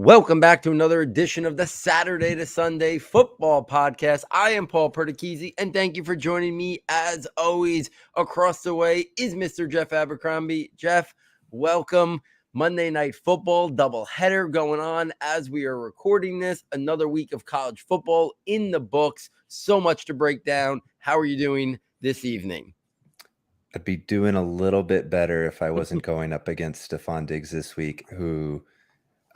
Welcome back to another edition of the Saturday to Sunday Football Podcast. I am Paul Perticchese, and thank you for joining me. As always, across the way is Mr. Jeff Abercrombie. Jeff, welcome. Monday Night Football doubleheader going on as we are recording this. Another week of college football in the books. So much to break down. How are you doing this evening? I'd be doing a little bit better if I wasn't going up against Stephon Diggs this week, who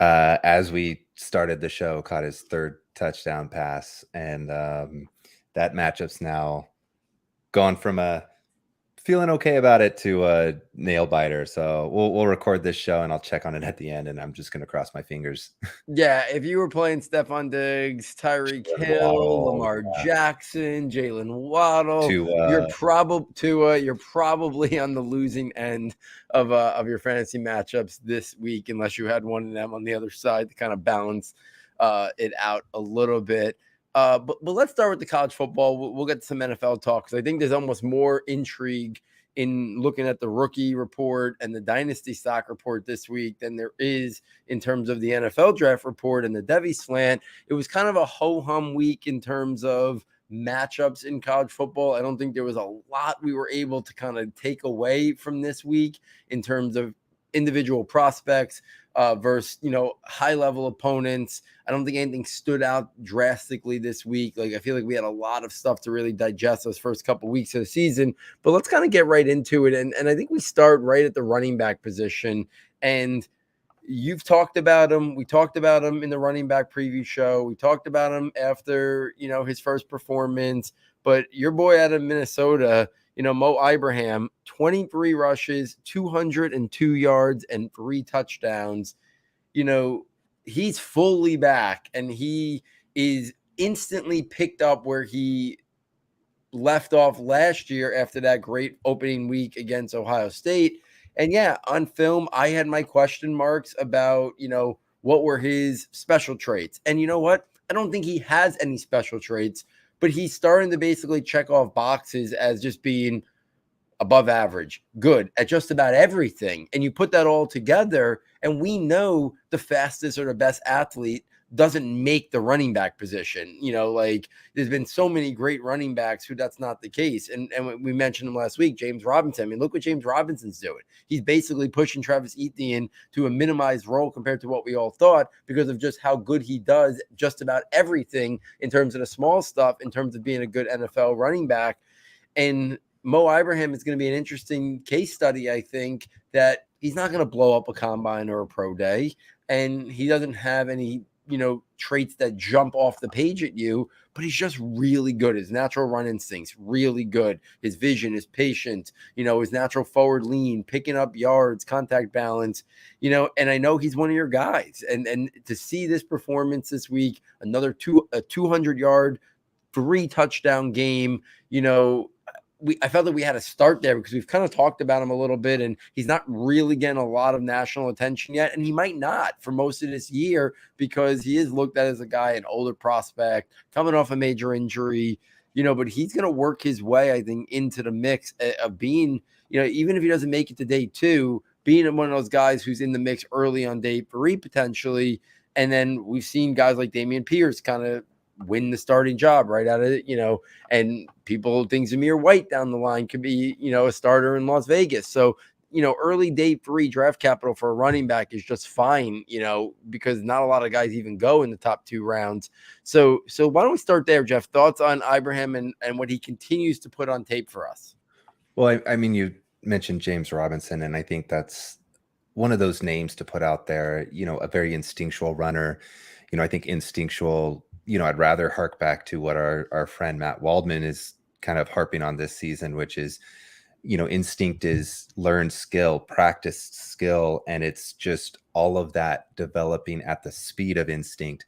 as we started the show, caught his third touchdown pass, and that matchup's now gone from a feeling okay about it to a nail biter. So we'll record this show, and I'll check on it at the end, and I'm just going to cross my fingers. Yeah, if you were playing Stephon Diggs, Tyreek Hill, Lamar Jackson, Jalen Waddle, you're probably on the losing end of your fantasy matchups this week, unless you had one of them on the other side to kind of balance it out a little bit. But let's start with the college football. We'll get to some NFL talk because I think there's almost more intrigue in looking at the rookie report and the dynasty stock report this week than there is in terms of the NFL draft report and the Devy Slant. It was kind of a ho-hum week in terms of matchups in college football. I don't think there was a lot we were able to kind of take away from this week in terms of individual prospects versus, high level opponents. I don't think anything stood out drastically this week. I feel like we had a lot of stuff to really digest those first couple weeks of the season, but let's kind of get right into it. And I think we start right at the running back position. And you've talked about him. We talked about him in the running back preview show. We talked about him after, his first performance, but your boy out of Minnesota, Mo Ibrahim, 23 rushes, 202 yards, and 3 touchdowns. He's fully back, and he is instantly picked up where he left off last year after that great opening week against Ohio State. And yeah, on film, I had my question marks about, what were his special traits. And you know what? I don't think he has any special traits, but he's starting to basically check off boxes as just being above average, good at just about everything. And you put that all together, and we know the fastest or the best athlete doesn't make the running back position. There's been so many great running backs who that's not the case. And we mentioned him last week, James Robinson. I mean, look what James Robinson's doing. He's basically pushing Travis Etienne to a minimized role compared to what we all thought because of just how good he does just about everything in terms of the small stuff, in terms of being a good NFL running back. And Mo Ibrahim is going to be an interesting case study, I think, that he's not going to blow up a combine or a pro day, and he doesn't have any, traits that jump off the page at you, but he's just really good. His natural run instincts, really good. His vision, his patience, his natural forward lean, picking up yards, contact balance, and I know he's one of your guys. And to see this performance this week, a 200-yard, 3 touchdown game, I felt that we had to start there because we've kind of talked about him a little bit, and he's not really getting a lot of national attention yet. And he might not for most of this year because he is looked at as a guy, an older prospect coming off a major injury, but he's going to work his way, I think, into the mix of being, even if he doesn't make it to day 2, being one of those guys who's in the mix early on day 3, potentially. And then we've seen guys like Dameon Pierce kind of win the starting job right out of it, and people think Zamir White down the line could be, a starter in Las Vegas. So, early day 3 draft capital for a running back is just fine, because not a lot of guys even go in the top 2 rounds. So why don't we start there, Jeff? Thoughts on Ibrahim and what he continues to put on tape for us? Well, I mean, you mentioned James Robinson, and I think that's one of those names to put out there, a very instinctual runner. I think instinctual, I'd rather hark back to what our friend Matt Waldman is kind of harping on this season, which is, instinct is learned skill, practiced skill, and it's just all of that developing at the speed of instinct.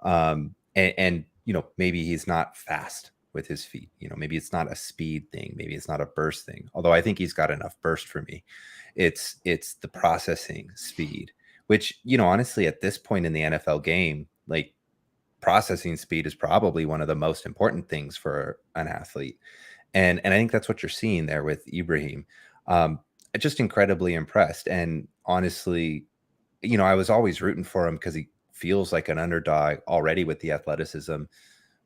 And maybe he's not fast with his feet. Maybe it's not a speed thing. Maybe it's not a burst thing. Although I think he's got enough burst for me. It's the processing speed, which, honestly, at this point in the NFL game, like, processing speed is probably one of the most important things for an athlete. And I think that's what you're seeing there with Ibrahim. Just incredibly impressed. And honestly, I was always rooting for him because he feels like an underdog already with the athleticism,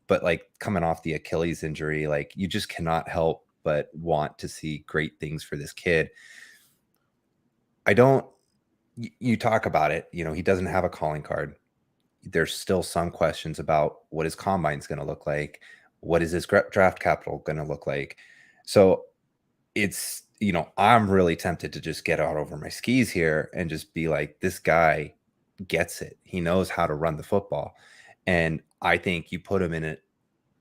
but like coming off the Achilles injury, like you just cannot help but want to see great things for this kid. You talk about it, he doesn't have a calling card. There's still some questions about what his combine's going to look like. What is his draft capital going to look like? So it's, I'm really tempted to just get out over my skis here and just be like, this guy gets it. He knows how to run the football. And I think you put him in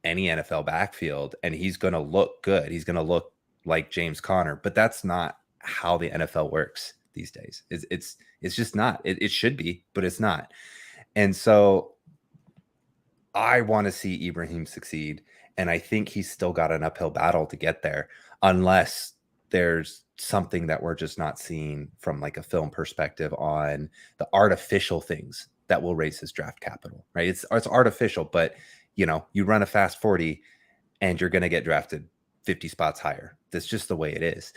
any NFL backfield and he's going to look good. He's going to look like James Conner, but that's not how the NFL works these days. It's just not. It should be, but it's not. And so I want to see Ibrahim succeed. And I think he's still got an uphill battle to get there, unless there's something that we're just not seeing from like a film perspective on the artificial things that will raise his draft capital, right? It's artificial, but you run a fast 40 and you're going to get drafted 50 spots higher. That's just the way it is.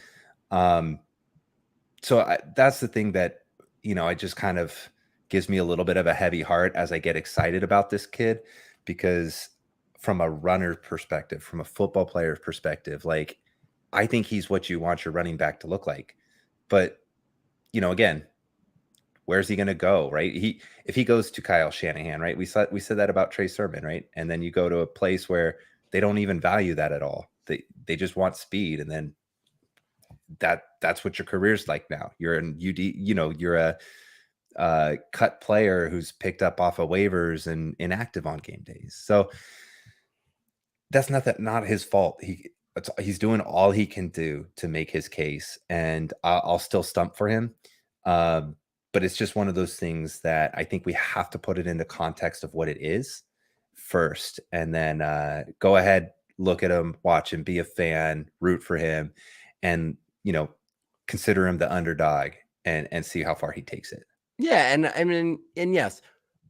So that's the thing that, I just kind of gives me a little bit of a heavy heart as I get excited about this kid, because from a runner perspective, from a football player perspective, like I think he's what you want your running back to look like. But, again, where's he going to go, right? If he goes to Kyle Shanahan, right? We said that about Trey Sermon, right? And then you go to a place where they don't even value that at all. They just want speed, and then that's what your career's like now. You're in UD, you're a cut player who's picked up off of waivers and inactive on game days. So that's not his fault. He's doing all he can do to make his case, and I'll still stump for him. But it's just one of those things that I think we have to put it into context of what it is first, and then go ahead, look at him, watch him, be a fan, root for him, and consider him the underdog, and see how far he takes it. Yeah, and I mean, and yes,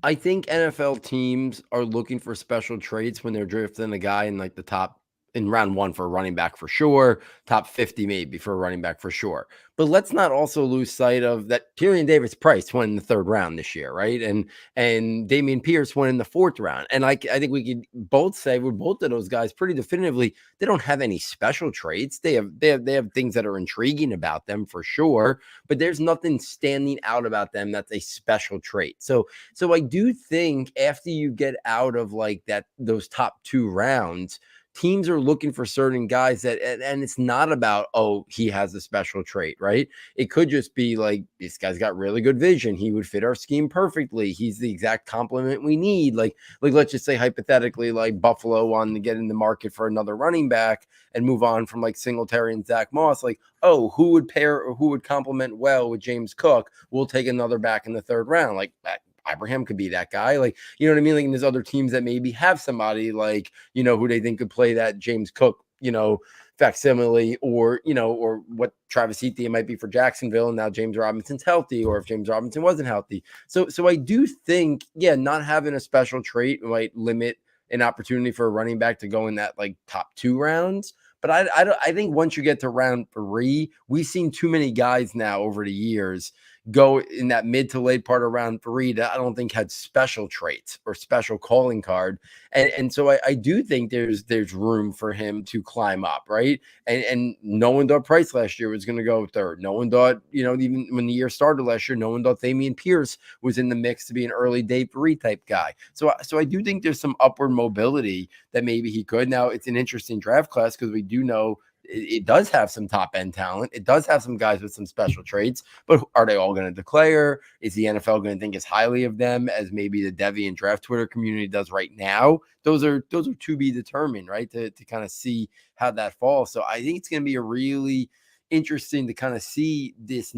I think NFL teams are looking for special traits when they're drafting a guy in like the top in round 1 for a running back for sure, top 50 maybe for a running back for sure. But let's not also lose sight of that Tyrion Davis-Price went in the 3rd round this year, right? And Dameon Pierce went in the 4th round. And I think we could both say with both of those guys pretty definitively, they don't have any special traits. They have things that are intriguing about them for sure, but there's nothing standing out about them that's a special trait. So I do think after you get out of like those top 2 rounds, teams are looking for certain guys and it's not about, oh, he has a special trait, right? It could just be like, this guy's got really good vision. He would fit our scheme perfectly. He's the exact complement we need. Like let's just say hypothetically, like Buffalo wanted to get in the market for another running back and move on from like Singletary and Zach Moss. Like, oh, who would complement well with James Cook? We'll take another back in the 3rd round. Like that. Ibrahim could be that guy. Like, you know what I mean? Like, and there's other teams that maybe have somebody like, who they think could play that James Cook, facsimile, or what Travis Etienne might be for Jacksonville. And now James Robinson's healthy, or if James Robinson wasn't healthy. So I do think, not having a special trait might limit an opportunity for a running back to go in that like top 2 rounds. But I think once you get to round 3, we've seen too many guys now over the years go in that mid to late part of round 3 that I don't think had special traits or special calling card. And so I do think there's room for him to climb up, right? And no one thought Price last year was going to go 3rd. No one thought, even when the year started last year, no one thought Dameon Pierce was in the mix to be an early day 3 type guy. So I do think there's some upward mobility that maybe he could. Now, it's an interesting draft class because we do know it does have some top end talent. It does have some guys with some special traits, but are they all going to declare? Is the NFL going to think as highly of them as maybe the Devy and draft Twitter community does right now? Those are to be determined, right? To kind of see how that falls. So I think it's going to be a really interesting to kind of see this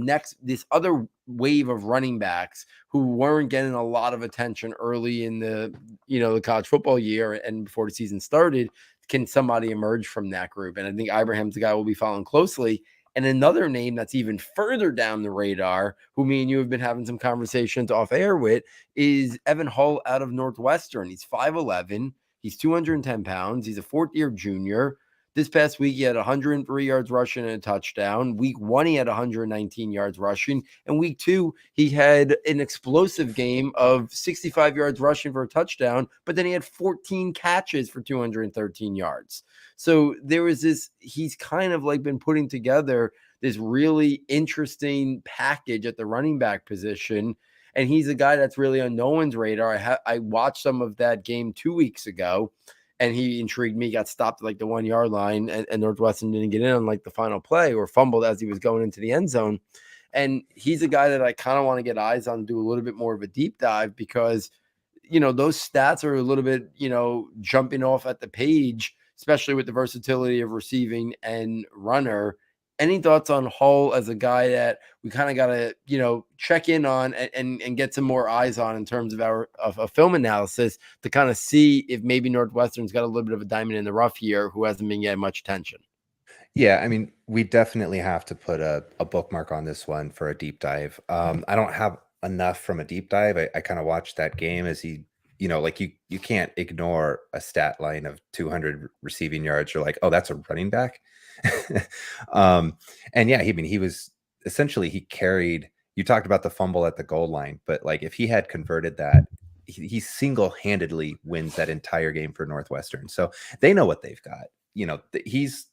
other wave of running backs who weren't getting a lot of attention early in the college football year and before the season started. Can somebody emerge from that group? And I think Ibrahim's the guy we'll be following closely. And another name that's even further down the radar, who me and you have been having some conversations off air with, is Evan Hull out of Northwestern. He's 5'11". He's 210 pounds. He's a 4th-year junior. This past week, he had 103 yards rushing and a touchdown. Week 1, he had 119 yards rushing. And week 2, he had an explosive game of 65 yards rushing for a touchdown, but then he had 14 catches for 213 yards. So there was this, he's kind of like been putting together this really interesting package at the running back position. And he's a guy that's really on no one's radar. I watched some of that game 2 weeks ago, and he intrigued me. Got stopped at like the 1 yard line, and Northwestern didn't get in on like the final play, or fumbled as he was going into the end zone. And he's a guy that I kind of want to get eyes on, do a little bit more of a deep dive, because those stats are a little bit jumping off at the page, especially with the versatility of receiving and runner. Any thoughts on Hull as a guy that we kind of got to, check in on and get some more eyes on in terms of a film analysis, to kind of see if maybe Northwestern's got a little bit of a diamond in the rough here who hasn't been getting much attention? Yeah, I mean, we definitely have to put a bookmark on this one for a deep dive. I don't have enough from a deep dive. I kind of watched that game as he, like you can't ignore a stat line of 200 receiving yards. You're like, oh, that's a running back. And yeah, he was essentially, he carried, you talked about the fumble at the goal line, but like if he had converted that, he single-handedly wins that entire game for Northwestern. So they know what they've got. He's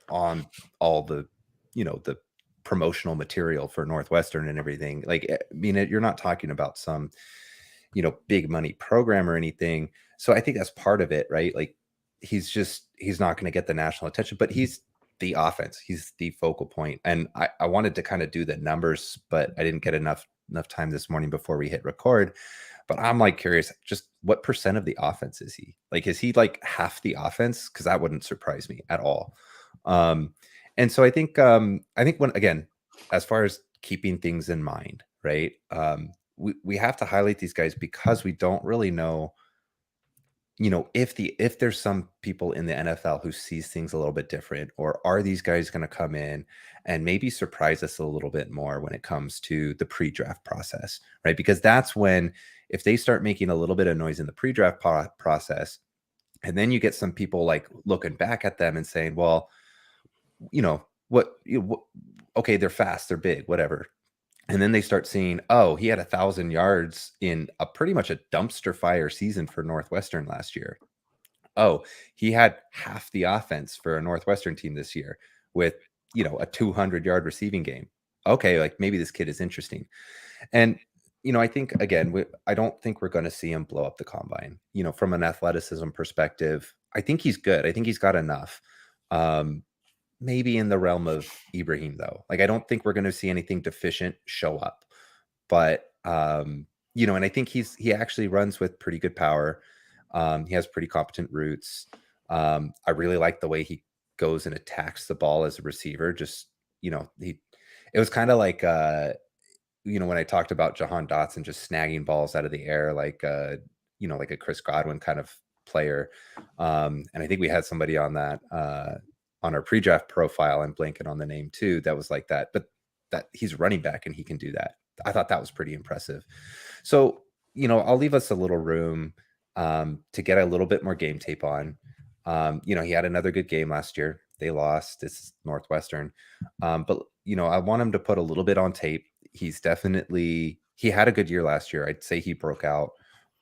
on all the, the promotional material for Northwestern and everything. Like, I mean, you're not talking about some, big money program or anything. So I think that's part of it, right? Like, he's not going to get the national attention, but he's the offense. He's the focal point. And I wanted to kind of do the numbers, but I didn't get enough time this morning before we hit record. But I'm like curious, just what percent of the offense is he? Like, is he like half the offense? Because that wouldn't surprise me at all. And so I think when, again, as far as keeping things in mind, right? We have to highlight these guys because we don't really know, if there's some people in the NFL who sees things a little bit different, or are these guys going to come in and maybe surprise us a little bit more when it comes to the pre-draft process, right? Because that's when, if they start making a little bit of noise in the pre-draft process, and then you get some people like looking back at them and saying, well, okay, they're fast, they're big, whatever. And then they start seeing, oh, he had 1,000 yards in a pretty much a dumpster fire season for Northwestern last year. Oh, he had half the offense for a Northwestern team this year with, a 200-yard receiving game. Okay, like maybe this kid is interesting. And, I think, again, I don't think we're going to see him blow up the combine. From an athleticism perspective, I think he's good. I think he's got enough. Maybe in the realm of Ibrahim, though. Like, I don't think we're going to see anything deficient show up. But, and I think he actually runs with pretty good power. He has pretty competent roots. I really like the way he goes and attacks the ball as a receiver. Just, it was kind of like, when I talked about Jahan Dotson just snagging balls out of the air, like, like a Chris Godwin kind of player. And I think we had somebody on that, on our pre-draft profile, and blanking on the name too, that was like that, but that he's running back and he can do that. I thought that was pretty impressive. So, I'll leave us a little room to get a little bit more game tape on. He had another good game last year. They lost. It's Northwestern. But, I want him to put a little bit on tape. He had a good year last year. I'd say he broke out,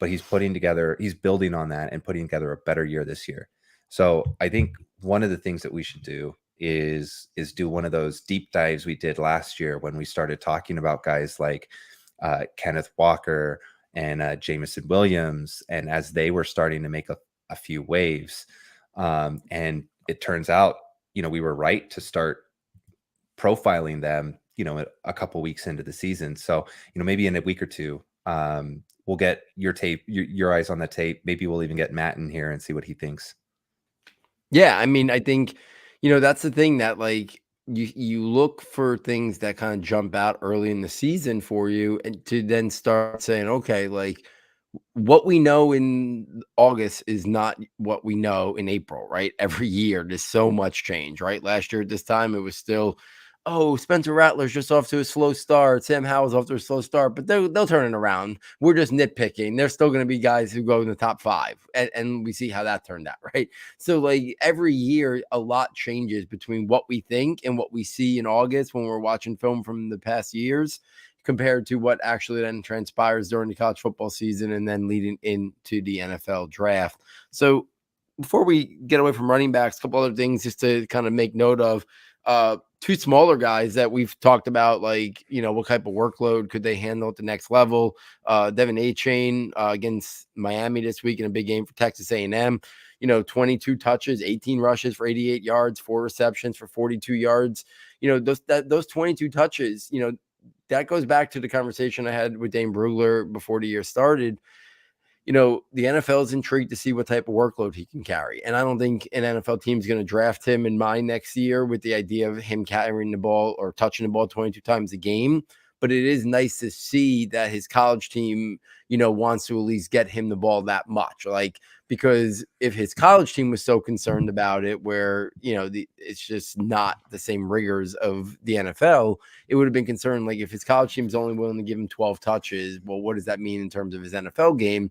but he's building on that and putting together a better year this year. So I think one of the things that we should do is do one of those deep dives we did last year when we started talking about guys like Kenneth Walker and Jamison Williams, and as they were starting to make a few waves. And it turns out, we were right to start profiling them, a couple weeks into the season. So, maybe in a week or two, we'll get your tape, your eyes on the tape. Maybe we'll even get Matt in here and see what he thinks. Yeah, I mean, I think, that's the thing, that like you look for things that kind of jump out early in the season for you, and to then start saying, okay, like what we know in August is not what we know in April, right? Every year there's so much change, right? Last year at this time it was still oh, Spencer Rattler's just off to a slow start. Sam Howell's off to a slow start, but they'll turn it around. We're just nitpicking. There's still going to be guys who go in the top 5, and we see how that turned out, right? So, like, every year, a lot changes between what we think and what we see in August when we're watching film from the past years compared to what actually then transpires during the college football season and then leading into the NFL draft. So, before we get away from running backs, a couple other things just to kind of make note of. 2 smaller guys that we've talked about, like, what type of workload could they handle at the next level. Devin A-Chain against Miami this week in a big game for Texas A&M. 22 touches, 18 rushes for 88 yards, 4 receptions for 42 yards. Those 22 touches, that goes back to the conversation I had with Dane Brugler before the year started. The NFL is intrigued to see what type of workload he can carry. And I don't think an NFL team is going to draft him in mind next year with the idea of him carrying the ball or touching the ball 22 times a game. But it is nice to see that his college team, wants to at least get him the ball that much. Like, because if his college team was so concerned about it, where, it's just not the same rigors of the NFL, it would have been concerned. Like, if his college team is only willing to give him 12 touches, well, what does that mean in terms of his NFL game?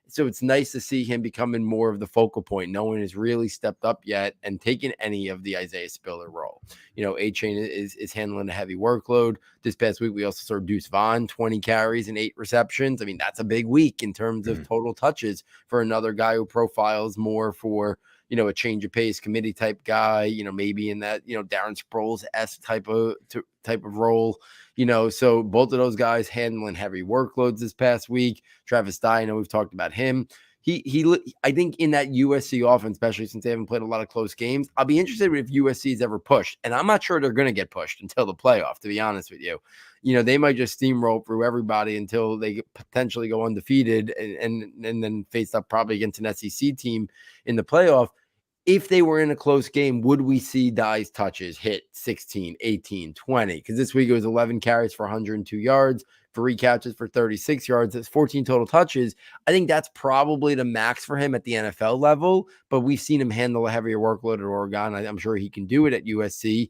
So it's nice to see him becoming more of the focal point. No one has really stepped up yet and taken any of the Isaiah Spiller role. A-Chain is handling a heavy workload. This past week, we also saw Deuce Vaughn, 20 carries and 8 receptions. I mean, that's a big week in terms of total touches for another guy who profiles more for, a change of pace committee type guy, maybe in that, Darren Sproles-esque type of role. So both of those guys handling heavy workloads this past week. Travis Dye, I know we've talked about him. I think in that USC offense, especially since they haven't played a lot of close games, I'll be interested if USC is ever pushed. And I'm not sure they're going to get pushed until the playoff, to be honest with you. They might just steamroll through everybody until they potentially go undefeated and then face up probably against an SEC team in the playoff. If they were in a close game, would we see Dye's touches hit 16, 18, 20? Because this week it was 11 carries for 102 yards, 3 catches for 36 yards. That's 14 total touches. I think that's probably the max for him at the NFL level, but we've seen him handle a heavier workload at Oregon. I'm sure he can do it at USC.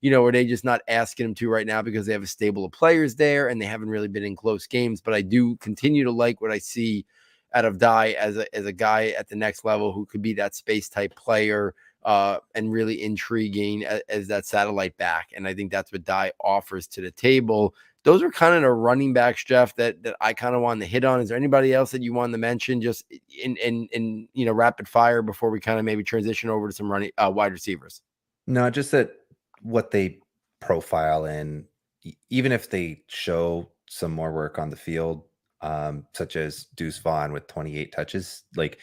Are they just not asking him to right now because they have a stable of players there and they haven't really been in close games? But I do continue to like what I see out of Dye as a guy at the next level who could be that space type player and really intriguing as that satellite back. And I think that's what Dye offers to the table. Those are kind of the running backs, Jeff, that I kind of wanted to hit on. Is there anybody else that you wanted to mention just in rapid fire before we kind of maybe transition over to some running wide receivers? No, just that what they profile in, even if they show some more work on the field, such as Deuce Vaughn with 28 touches, like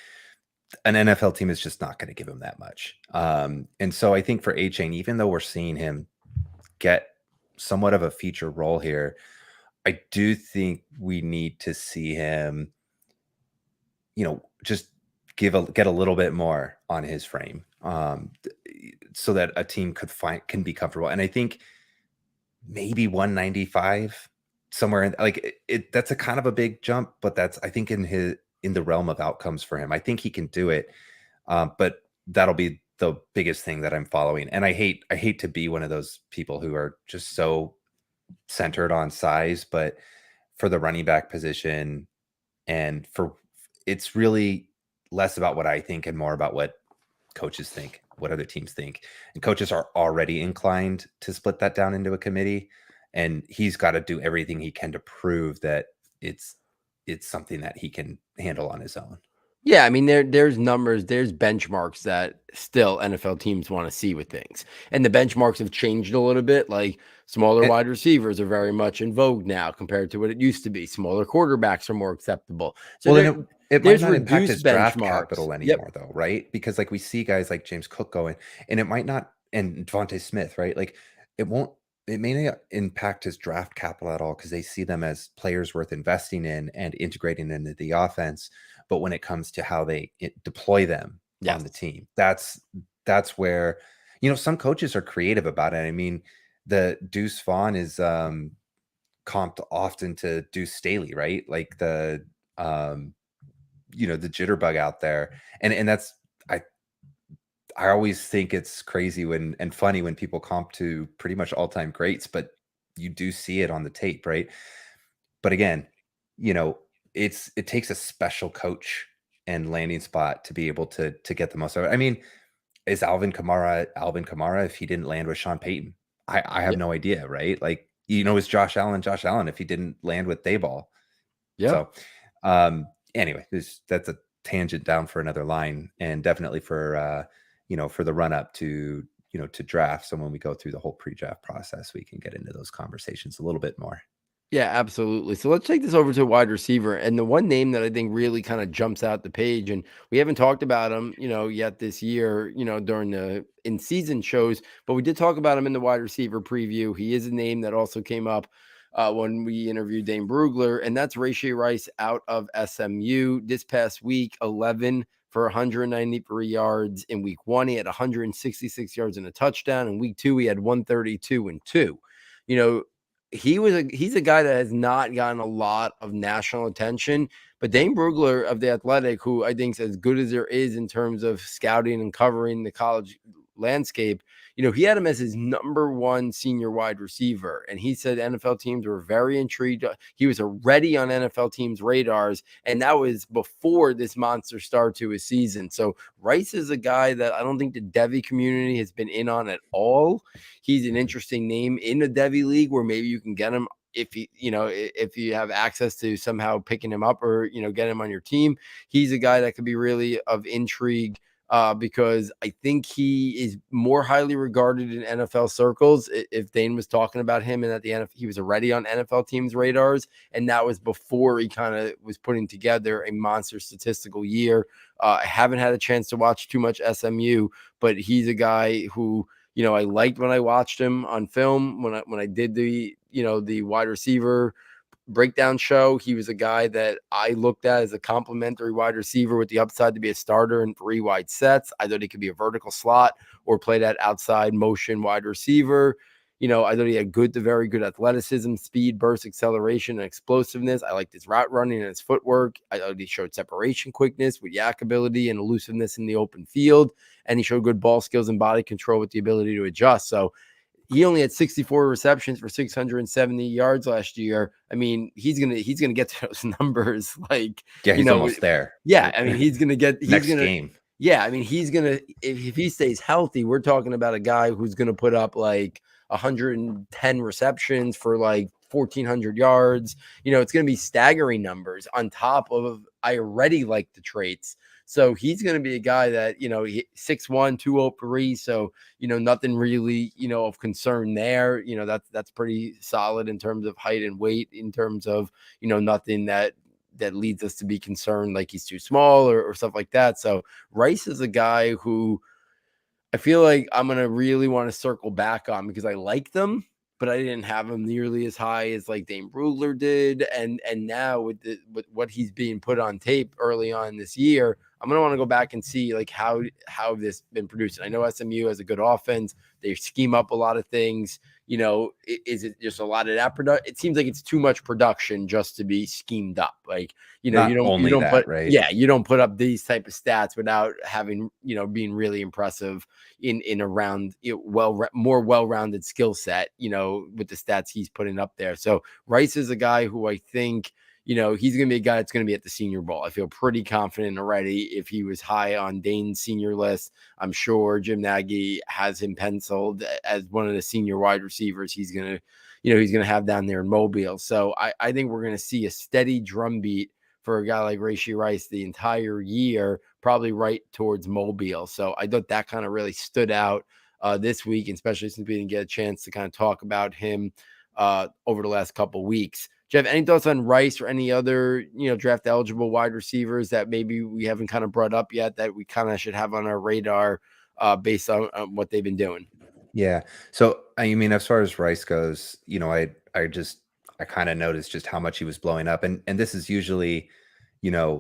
an NFL team is just not going to give him that much. And so I think for A-Chain, even though we're seeing him get somewhat of a feature role here, I do think we need to see him, just get a little bit more on his frame, so that a team can be comfortable. And I think maybe 195 somewhere in, like, that's a kind of a big jump, but that's, I think, in the realm of outcomes for him. I think he can do it. But that'll be the biggest thing that I'm following. And I hate to be one of those people who are just so centered on size, but for the running back position, and it's really less about what I think and more about what coaches think, what other teams think. And coaches are already inclined to split that down into a committee, and he's got to do everything he can to prove that it's something that he can handle on his own. Yeah, I mean, there's numbers, there's benchmarks that still NFL teams want to see with things. And the benchmarks have changed a little bit. Like, smaller wide receivers are very much in vogue now compared to what it used to be. Smaller quarterbacks are more acceptable. So it might not impact his draft capital anymore, Yep. though, right? Because, like, we see guys like James Cook going, and it might not, and Devontae Smith, right? Like, it may not impact his draft capital at all because they see them as players worth investing in and integrating into the offense. But when it comes to how they deploy them on the team, that's where, some coaches are creative about it. I mean, the Deuce Vaughn is comped often to Deuce Staley, right? Like the the jitterbug out there, and that's I always think it's crazy and funny when people comp to pretty much all-time greats, but you do see it on the tape, right? But again, you know, it takes a special coach and landing spot to be able to get the most out of it. I mean, is Alvin Kamara if he didn't land with Sean Payton? I have Yeah. no idea, right? Like, is Josh Allen if he didn't land with Dayball? Yeah. So, anyway, that's a tangent down for another line, and definitely for for the run up to to draft. So when we go through the whole pre-draft process, we can get into those conversations a little bit more. Yeah, absolutely. So let's take this over to wide receiver. And the one name that I think really kind of jumps out the page, and we haven't talked about him, yet this year, during the in-season shows, but we did talk about him in the wide receiver preview. He is a name that also came up when we interviewed Dane Brugler, and that's Rashee Rice out of SMU this past week, 11 for 193 yards in week 1. He had 166 yards and a touchdown. In week 2, he had 132 and 2. You know, he's a guy that has not gotten a lot of national attention, but Dane Brugler of The Athletic, who I think is as good as there is in terms of scouting and covering the college landscape, he had him as his number 1 senior wide receiver. And he said NFL teams were very intrigued. He was already on NFL teams' radars, and that was before this monster start to his season. So Rice is a guy that I don't think the Devy community has been in on at all. He's an interesting name in the Devy league where maybe you can get him if you have access to somehow picking him up or, get him on your team. He's a guy that could be really of intrigue because I think he is more highly regarded in NFL circles. If Dane was talking about him and at the end, he was already on NFL teams' radars, and that was before he kind of was putting together a monster statistical year. I haven't had a chance to watch too much SMU, but he's a guy who, I liked when I watched him on film, when I did the wide receiver breakdown show. He was a guy that I looked at as a complimentary wide receiver with the upside to be a starter in 3 wide sets. I thought he could be a vertical slot or play that outside motion wide receiver. I thought he had good to very good athleticism, speed, burst, acceleration, and explosiveness. I liked his route running and his footwork. I thought he showed separation quickness with yak ability and elusiveness in the open field. And he showed good ball skills and body control with the ability to adjust. So he only had 64 receptions for 670 yards last year. I mean, he's gonna get to those numbers. Like, Yeah, he's almost there. Yeah, I mean, he's gonna next game. Yeah, I mean, he's gonna if he stays healthy, we're talking about a guy who's gonna put up like 110 receptions for like 1,400 yards. It's gonna be staggering numbers on top of I already like the traits. So he's going to be a guy that, 6'1", 203. So, nothing really, of concern there. That's pretty solid in terms of height and weight, in terms of, nothing that leads us to be concerned like he's too small or stuff like that. So Rice is a guy who I feel like I'm going to really want to circle back on because I like them, but I didn't have him nearly as high as like Dane Brugler did. And now with what he's being put on tape early on this year, I'm going to want to go back and see like how this been produced. I know SMU has a good offense. They scheme up a lot of things. Is it just a lot of that production? It seems like it's too much production just to be schemed up. Like, Not you don't only that, put, right? Yeah, you don't put up these type of stats without having, being really impressive in a round, more well-rounded skill set, with the stats he's putting up there. So Rice is a guy who I think, he's going to be a guy that's going to be at the Senior Bowl. I feel pretty confident already. If he was high on Dane's senior list, I'm sure Jim Nagy has him penciled as one of the senior wide receivers he's going to have down there in Mobile. So I think we're going to see a steady drumbeat for a guy like Rashee Rice the entire year, probably right towards Mobile. So I thought that kind of really stood out this week, especially since we didn't get a chance to kind of talk about him over the last couple of weeks. Jeff, any thoughts on Rice or any other, draft eligible wide receivers that maybe we haven't kind of brought up yet that we kind of should have on our radar based on what they've been doing? Yeah. So, I mean, as far as Rice goes, I kind of noticed just how much he was blowing up. And this is usually,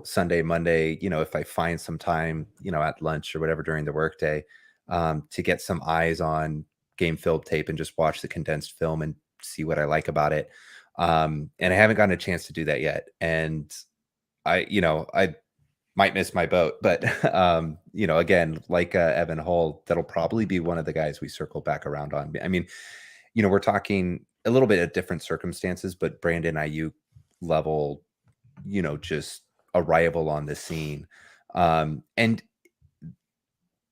Sunday, Monday, if I find some time, at lunch or whatever during the workday, to get some eyes on game film tape and just watch the condensed film and see what I like about it. And I haven't gotten a chance to do that yet. And I might miss my boat. But again, like Evan Hull, that'll probably be one of the guys we circle back around on. I mean, we're talking a little bit of different circumstances, but Brandon Ayuk level, just arrival on the scene. And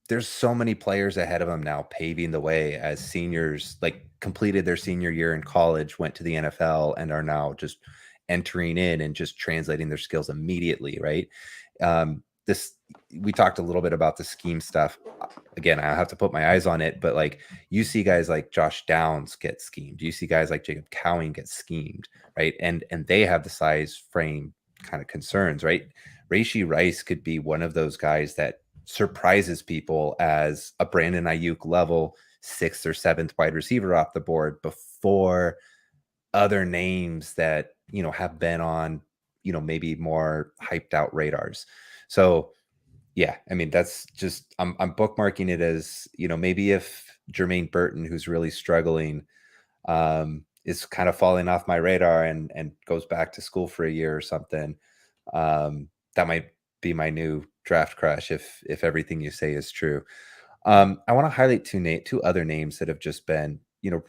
there's so many players ahead of him now paving the way as seniors, like completed their senior year in college, went to the NFL, and are now just entering in and just translating their skills immediately, right? This we talked a little bit about the scheme stuff. Again, I have to put my eyes on it, but like you see guys like Josh Downs get schemed. You see guys like Jacob Cowing get schemed, right? And they have the size frame kind of concerns, right? Rashee Rice could be one of those guys that surprises people as a Brandon Ayuk level 6th or 7th wide receiver off the board before other names that have been on maybe more hyped out radars. So yeah, I mean, that's just I'm bookmarking it as maybe if Jermaine Burton, who's really struggling, is kind of falling off my radar and goes back to school for a year or something, that might be my new draft crush if everything you say is true. I want to highlight two other names that have just been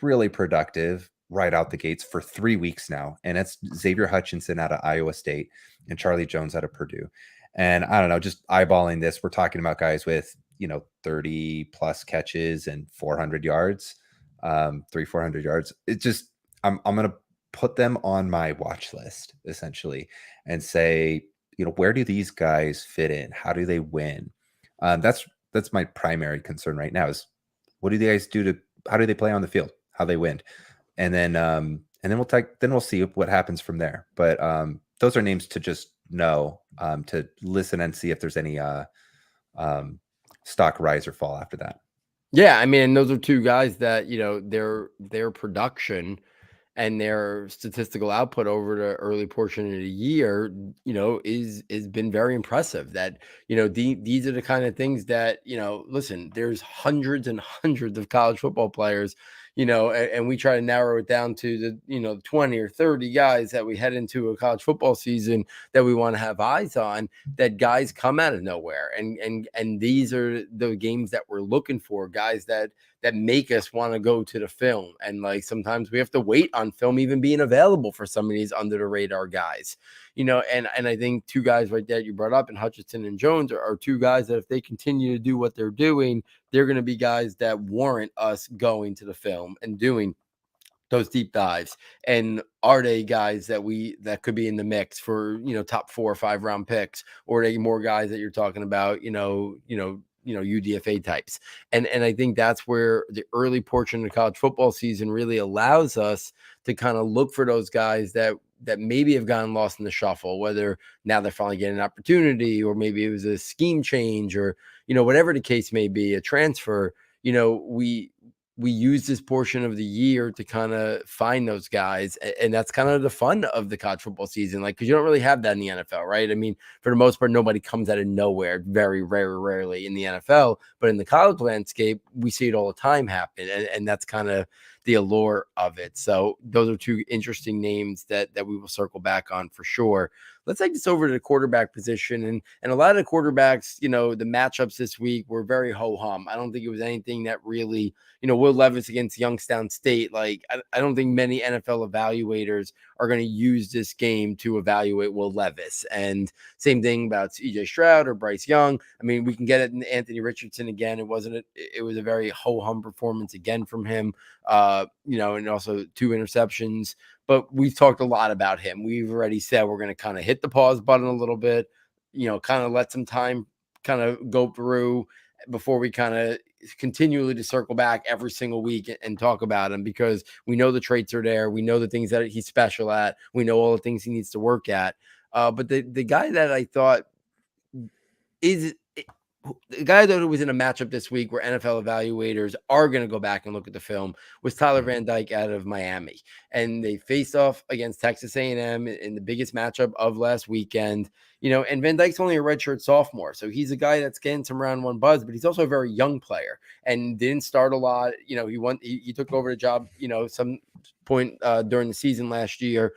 really productive right out the gates for 3 weeks now, and it's Xavier Hutchinson out of Iowa State and Charlie Jones out of Purdue. And I don't know, just eyeballing this, we're talking about guys with 30 plus catches and 400 yards, 400 yards. It just I'm gonna put them on my watch list essentially and say, where do these guys fit in? How do they win? That's my primary concern right now is what do the guys do how do they play on the field? How they win? And then we'll see what happens from there. But those are names to just know, to listen and see if there's any stock rise or fall after that. Yeah, I mean, those are two guys that their production and their statistical output over the early portion of the year, is been very impressive. That these are the kind of things that listen, there's hundreds and hundreds of college football players, and we try to narrow it down to the 20 or 30 guys that we head into a college football season that we want to have eyes on. That guys come out of nowhere, and these are the games that we're looking for, guys that make us want to go to the film. And like sometimes we have to wait on film even being available for some of these under the radar guys, and I think two guys right there you brought up, and Hutchinson and Jones are two guys that if they continue to do what they're doing, they're going to be guys that warrant us going to the film and doing those deep dives. And are they guys that could be in the mix for top 4 or 5 round picks, or are they more guys that you're talking about UDFA types? And I think that's where the early portion of the college football season really allows us to kind of look for those guys that maybe have gotten lost in the shuffle, whether now they're finally getting an opportunity, or maybe it was a scheme change, or whatever the case may be, a transfer. We use this portion of the year to kind of find those guys. And that's kind of the fun of the college football season. Like, cause you don't really have that in the NFL, right? I mean, for the most part, nobody comes out of nowhere, very rarely in the NFL, but in the college landscape, we see it all the time happen. And that's kind of the allure of it. So those are two interesting names that we will circle back on for sure. Let's take this over to the quarterback position. And a lot of the quarterbacks, the matchups this week were very ho-hum. I don't think it was anything that really, Will Levis against Youngstown State. Like, I don't think many NFL evaluators are going to use this game to evaluate Will Levis. And same thing about CJ Stroud or Bryce Young. I mean, we can get it in Anthony Richardson again. It was a very ho-hum performance again from him, and also 2 interceptions. But we've talked a lot about him. We've already said we're going to kind of hit the pause button a little bit, kind of let some time kind of go through before we kind of continually to circle back every single week and talk about him, because we know the traits are there. We know the things that he's special at. We know all the things he needs to work at. But the guy that I thought is the guy that was in a matchup this week where NFL evaluators are going to go back and look at the film was Tyler Van Dyke out of Miami. And they faced off against Texas A&M in the biggest matchup of last weekend, and Van Dyke's only a redshirt sophomore. So he's a guy that's getting some round 1 buzz, but he's also a very young player and didn't start a lot. He took over the job, some point during the season last year.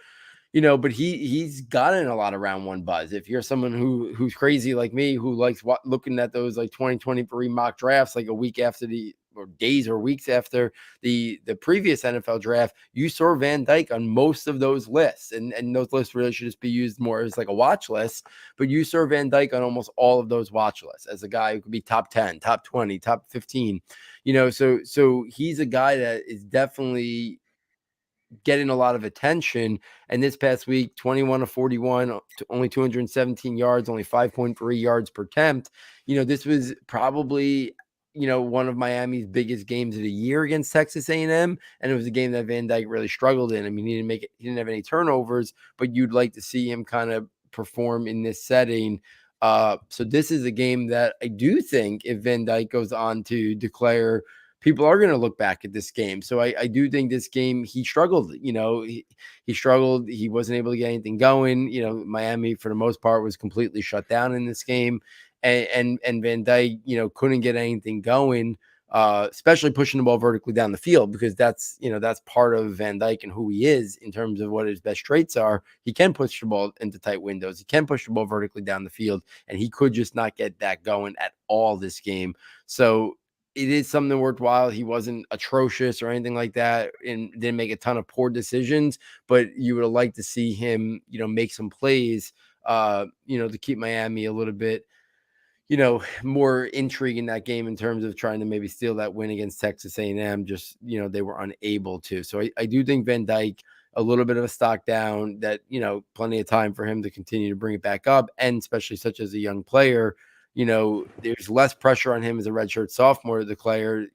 but he's gotten a lot of round one buzz. If you're someone who's crazy like me, who likes looking at those like 2023 mock drafts, like a week after or days or weeks after the previous NFL draft, you saw Van Dyke on most of those lists, and those lists really should just be used more as like a watch list. But you saw Van Dyke on almost all of those watch lists as a guy who could be top 10, top 20, top 15. So he's a guy that is definitely getting a lot of attention. And this past week, 21 of 41, only 217 yards, only 5.3 yards per attempt. This was probably, one of Miami's biggest games of the year against Texas A&M. And it was a game that Van Dyke really struggled in. I mean, he didn't have any turnovers, but you'd like to see him kind of perform in this setting. So this is a game that I do think if Van Dyke goes on to declare, people are going to look back at this game. So I do think this game, he struggled, he struggled. He wasn't able to get anything going. Miami for the most part was completely shut down in this game. And Van Dyke, couldn't get anything going, especially pushing the ball vertically down the field, because that's part of Van Dyke and who he is in terms of what his best traits are. He can push the ball into tight windows. He can push the ball vertically down the field, and he could just not get that going at all this game. So it is something worthwhile. He wasn't atrocious or anything like that, and didn't make a ton of poor decisions, but you would have liked to see him, make some plays, to keep Miami a little bit, more intrigue in that game in terms of trying to maybe steal that win against Texas A&M. Just, they were unable to. So I do think Van Dyke, a little bit of a stock down, that, plenty of time for him to continue to bring it back up. And especially such as a young player, there's less pressure on him as a redshirt sophomore to declare,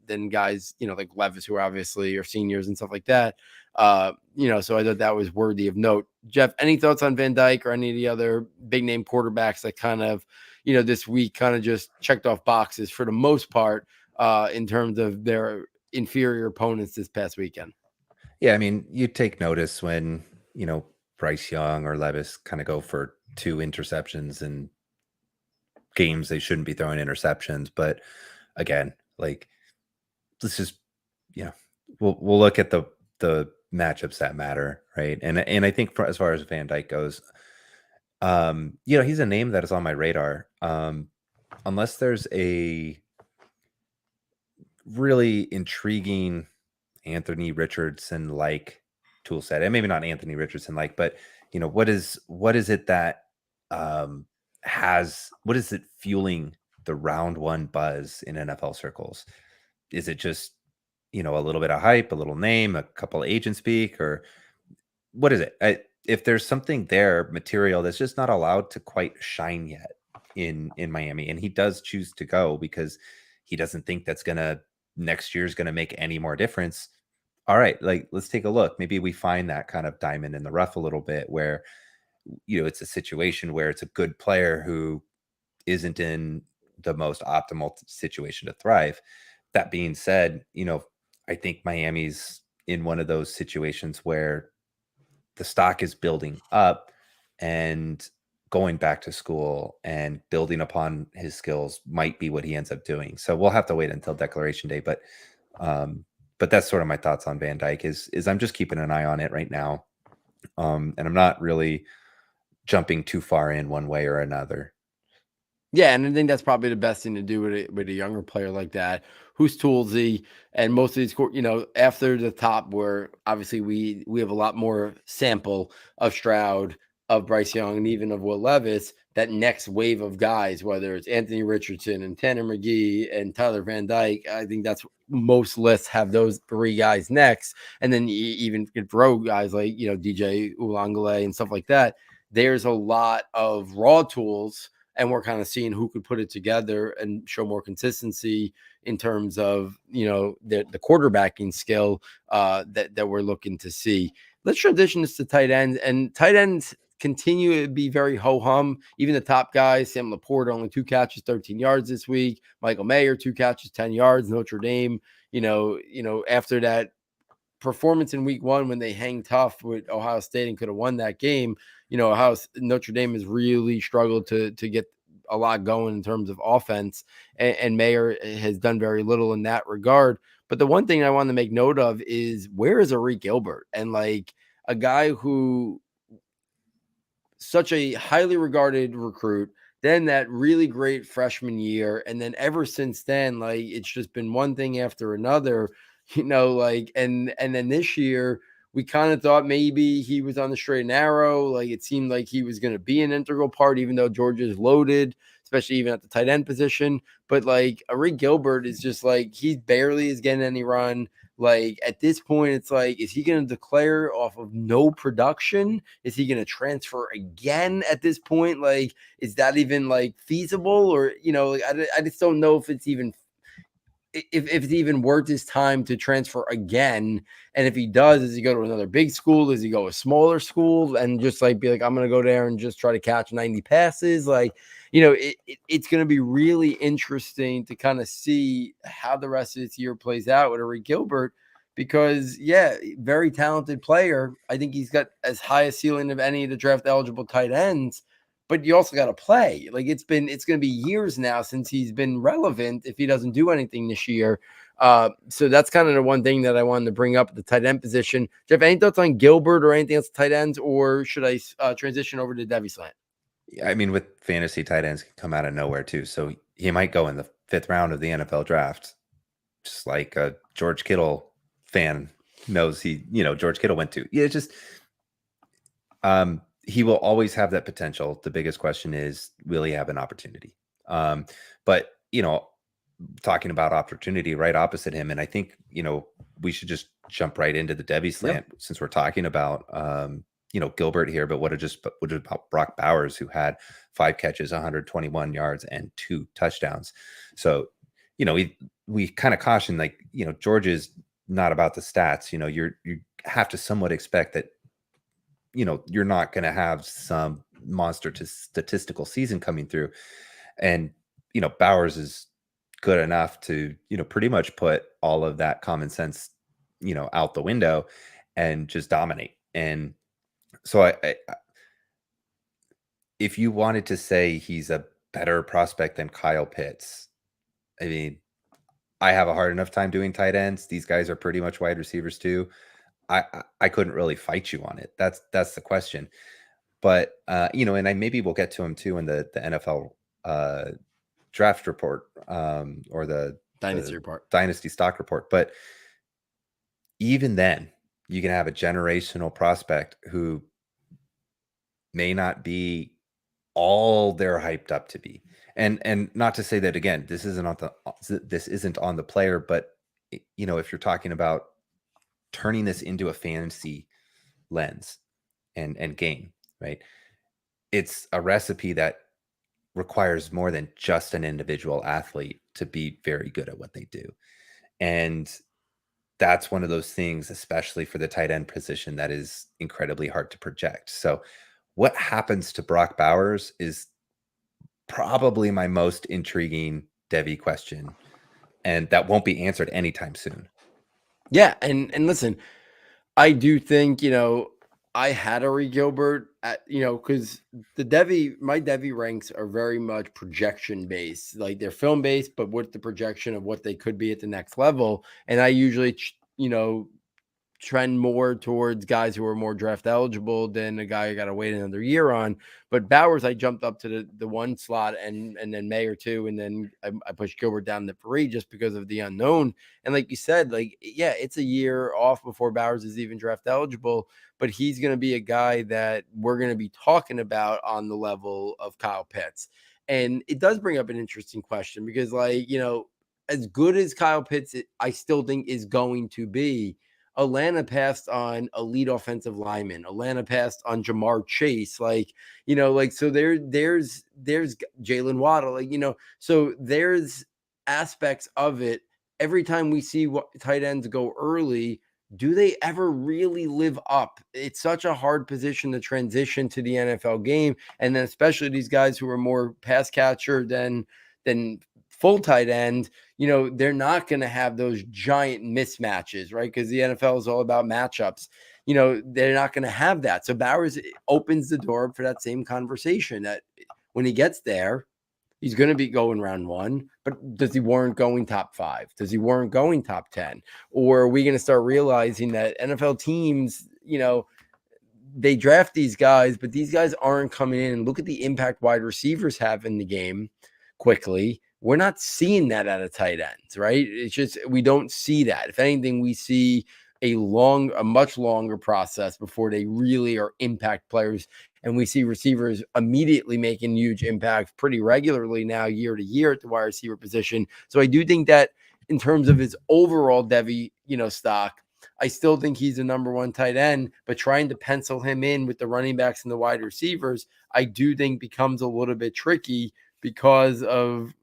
than guys, like Levis, who obviously are seniors and stuff like that. So I thought that was worthy of note. Jeff, any thoughts on Van Dyke or any of the other big name quarterbacks that kind of, this week kind of just checked off boxes for the most part, in terms of their inferior opponents this past weekend? Yeah, I mean, you take notice when, Bryce Young or Levis kind of go for 2 interceptions and games they shouldn't be throwing interceptions. But again, like, let's just, we'll look at the matchups that matter, right? And I think as far as Van Dyke goes, he's a name that is on my radar. Unless there's a really intriguing Anthony Richardson like tool set, and maybe not Anthony Richardson like, but what is it that what is it fueling the round one buzz in NFL circles? Is it just, a little bit of hype, a little name, a couple of agent speak, or what is it? If there's something there, material that's just not allowed to quite shine yet in Miami, and he does choose to go because he doesn't think next year's gonna make any more difference. All right, like, let's take a look. Maybe we find that kind of diamond in the rough a little bit where, it's a situation where it's a good player who isn't in the most optimal situation to thrive. That being said, I think Miami's in one of those situations where the stock is building up, and going back to school and building upon his skills might be what he ends up doing. So we'll have to wait until declaration day. But that's sort of my thoughts on Van Dyke is I'm just keeping an eye on it right now. And I'm not really jumping too far in one way or another. Yeah, and I think that's probably the best thing to do with a younger player like that, who's toolsy. And most of these, after the top, where obviously we have a lot more sample of Stroud, of Bryce Young, and even of Will Levis. That next wave of guys, whether it's Anthony Richardson and Tanner McGee and Tyler Van Dyke, I think that's most lists have those 3 guys next. And then you even could throw guys like, DJ Ulangale and stuff like that. There's a lot of raw tools, and we're kind of seeing who could put it together and show more consistency in terms of, the quarterbacking skill that we're looking to see. Let's transition this to tight ends, and tight ends continue to be very ho-hum. Even the top guys, Sam Laporta, only 2 catches, 13 yards this week. Michael Mayer, 2 catches, 10 yards. Notre Dame, after that performance in week 1 when they hang tough with Ohio State and could have won that game, Notre Dame has really struggled to get a lot going in terms of offense, and Mayer has done very little in that regard. But the one thing I want to make note of is, where is Arik Gilbert? And a guy who such a highly regarded recruit, then that really great freshman year, and then ever since then, like it's just been one thing after another, like and then this year we kind of thought maybe he was on the straight and narrow. Like it seemed like he was going to be an integral part, even though Georgia's loaded, especially even at the tight end position. But like Arik Gilbert is just like he barely is getting any run. Like at this point, it's like, is he going to declare off of no production? Is he going to transfer again at this point? Like, is that even like feasible? Or, I just don't know if it's even if it's even worth his time to transfer again. And if he does he go to another big school? Does he go a smaller school and just like be like, I'm going to go there and just try to catch 90 passes? Like, it's going to be really interesting to kind of see how the rest of this year plays out with Arik Gilbert, because very talented player. I think he's got as high a ceiling of any of the draft eligible tight ends, but you also got to play. Like it's going to be years now since he's been relevant if he doesn't do anything this year. So that's kind of the one thing that I wanted to bring up at the tight end position. Jeff, any thoughts on Gilbert or anything else tight ends, or should I transition over to Devy Slant? I mean, with fantasy tight ends can come out of nowhere too. So he might go in the 5th round of the NFL draft, just like a George Kittle fan knows George Kittle went to. Yeah, it's just he will always have that potential. The biggest question is, will he have an opportunity? But talking about opportunity, right opposite him, and I think we should just jump right into the Devy Slant since we're talking about Gilbert here, but what about Brock Bowers, who had 5 catches, 121 yards, and 2 touchdowns? So, we kind of caution, like, George is not about the stats. You have to somewhat expect that, you're not going to have some monster statistical season coming through. And, Bowers is good enough to, pretty much put all of that common sense, out the window and just dominate. And so I if you wanted to say he's a better prospect than Kyle Pitts, I mean, I have a hard enough time doing tight ends. These guys are pretty much wide receivers too. I couldn't really fight you on it. That's the question. But and maybe we'll get to him too in the NFL draft report or the dynasty stock report. But even then, you can have a generational prospect who may not be all they're hyped up to be. And not to say that, again, this isn't on the player, but if you're talking about turning this into a fantasy lens and game, right? It's a recipe that requires more than just an individual athlete to be very good at what they do. And that's one of those things, especially for the tight end position, that is incredibly hard to project. So what happens to Brock Bowers is probably my most intriguing Devy question, and that won't be answered anytime soon. Yeah, and listen, I do think, I had Arik Gilbert at, because my Devy ranks are very much projection based, like they're film based, but with the projection of what they could be at the next level. And I usually, trend more towards guys who are more draft eligible than a guy I got to wait another year on. But Bowers, I jumped up to the 1 slot and then May or 2. And then I pushed Gilbert down to 3 just because of the unknown. And like you said, it's a year off before Bowers is even draft eligible, but he's going to be a guy that we're going to be talking about on the level of Kyle Pitts. And it does bring up an interesting question because as good as Kyle Pitts, I still think is going to be, Atlanta passed on elite offensive linemen. Atlanta passed on Jamar Chase. So there's Jalen Waddle. So there's aspects of it. Every time we see tight ends go early, do they ever really live up? It's such a hard position to transition to the NFL game. And then especially these guys who are more pass catcher than full tight end, they're not going to have those giant mismatches, right? Because the NFL is all about matchups. They're not going to have that. So Bowers opens the door for that same conversation that when he gets there, he's going to be going round 1, but does he warrant going top 5? Does he warrant going top 10? Or are we going to start realizing that NFL teams, they draft these guys, but these guys aren't coming in. And look at the impact wide receivers have in the game quickly. We're not seeing that out of tight ends, right? It's just we don't see that. If anything, we see a much longer process before they really are impact players. And we see receivers immediately making huge impacts pretty regularly now, year to year, at the wide receiver position. So I do think that in terms of his overall Devy, stock, I still think he's the number one tight end, but trying to pencil him in with the running backs and the wide receivers, I do think becomes a little bit tricky because of,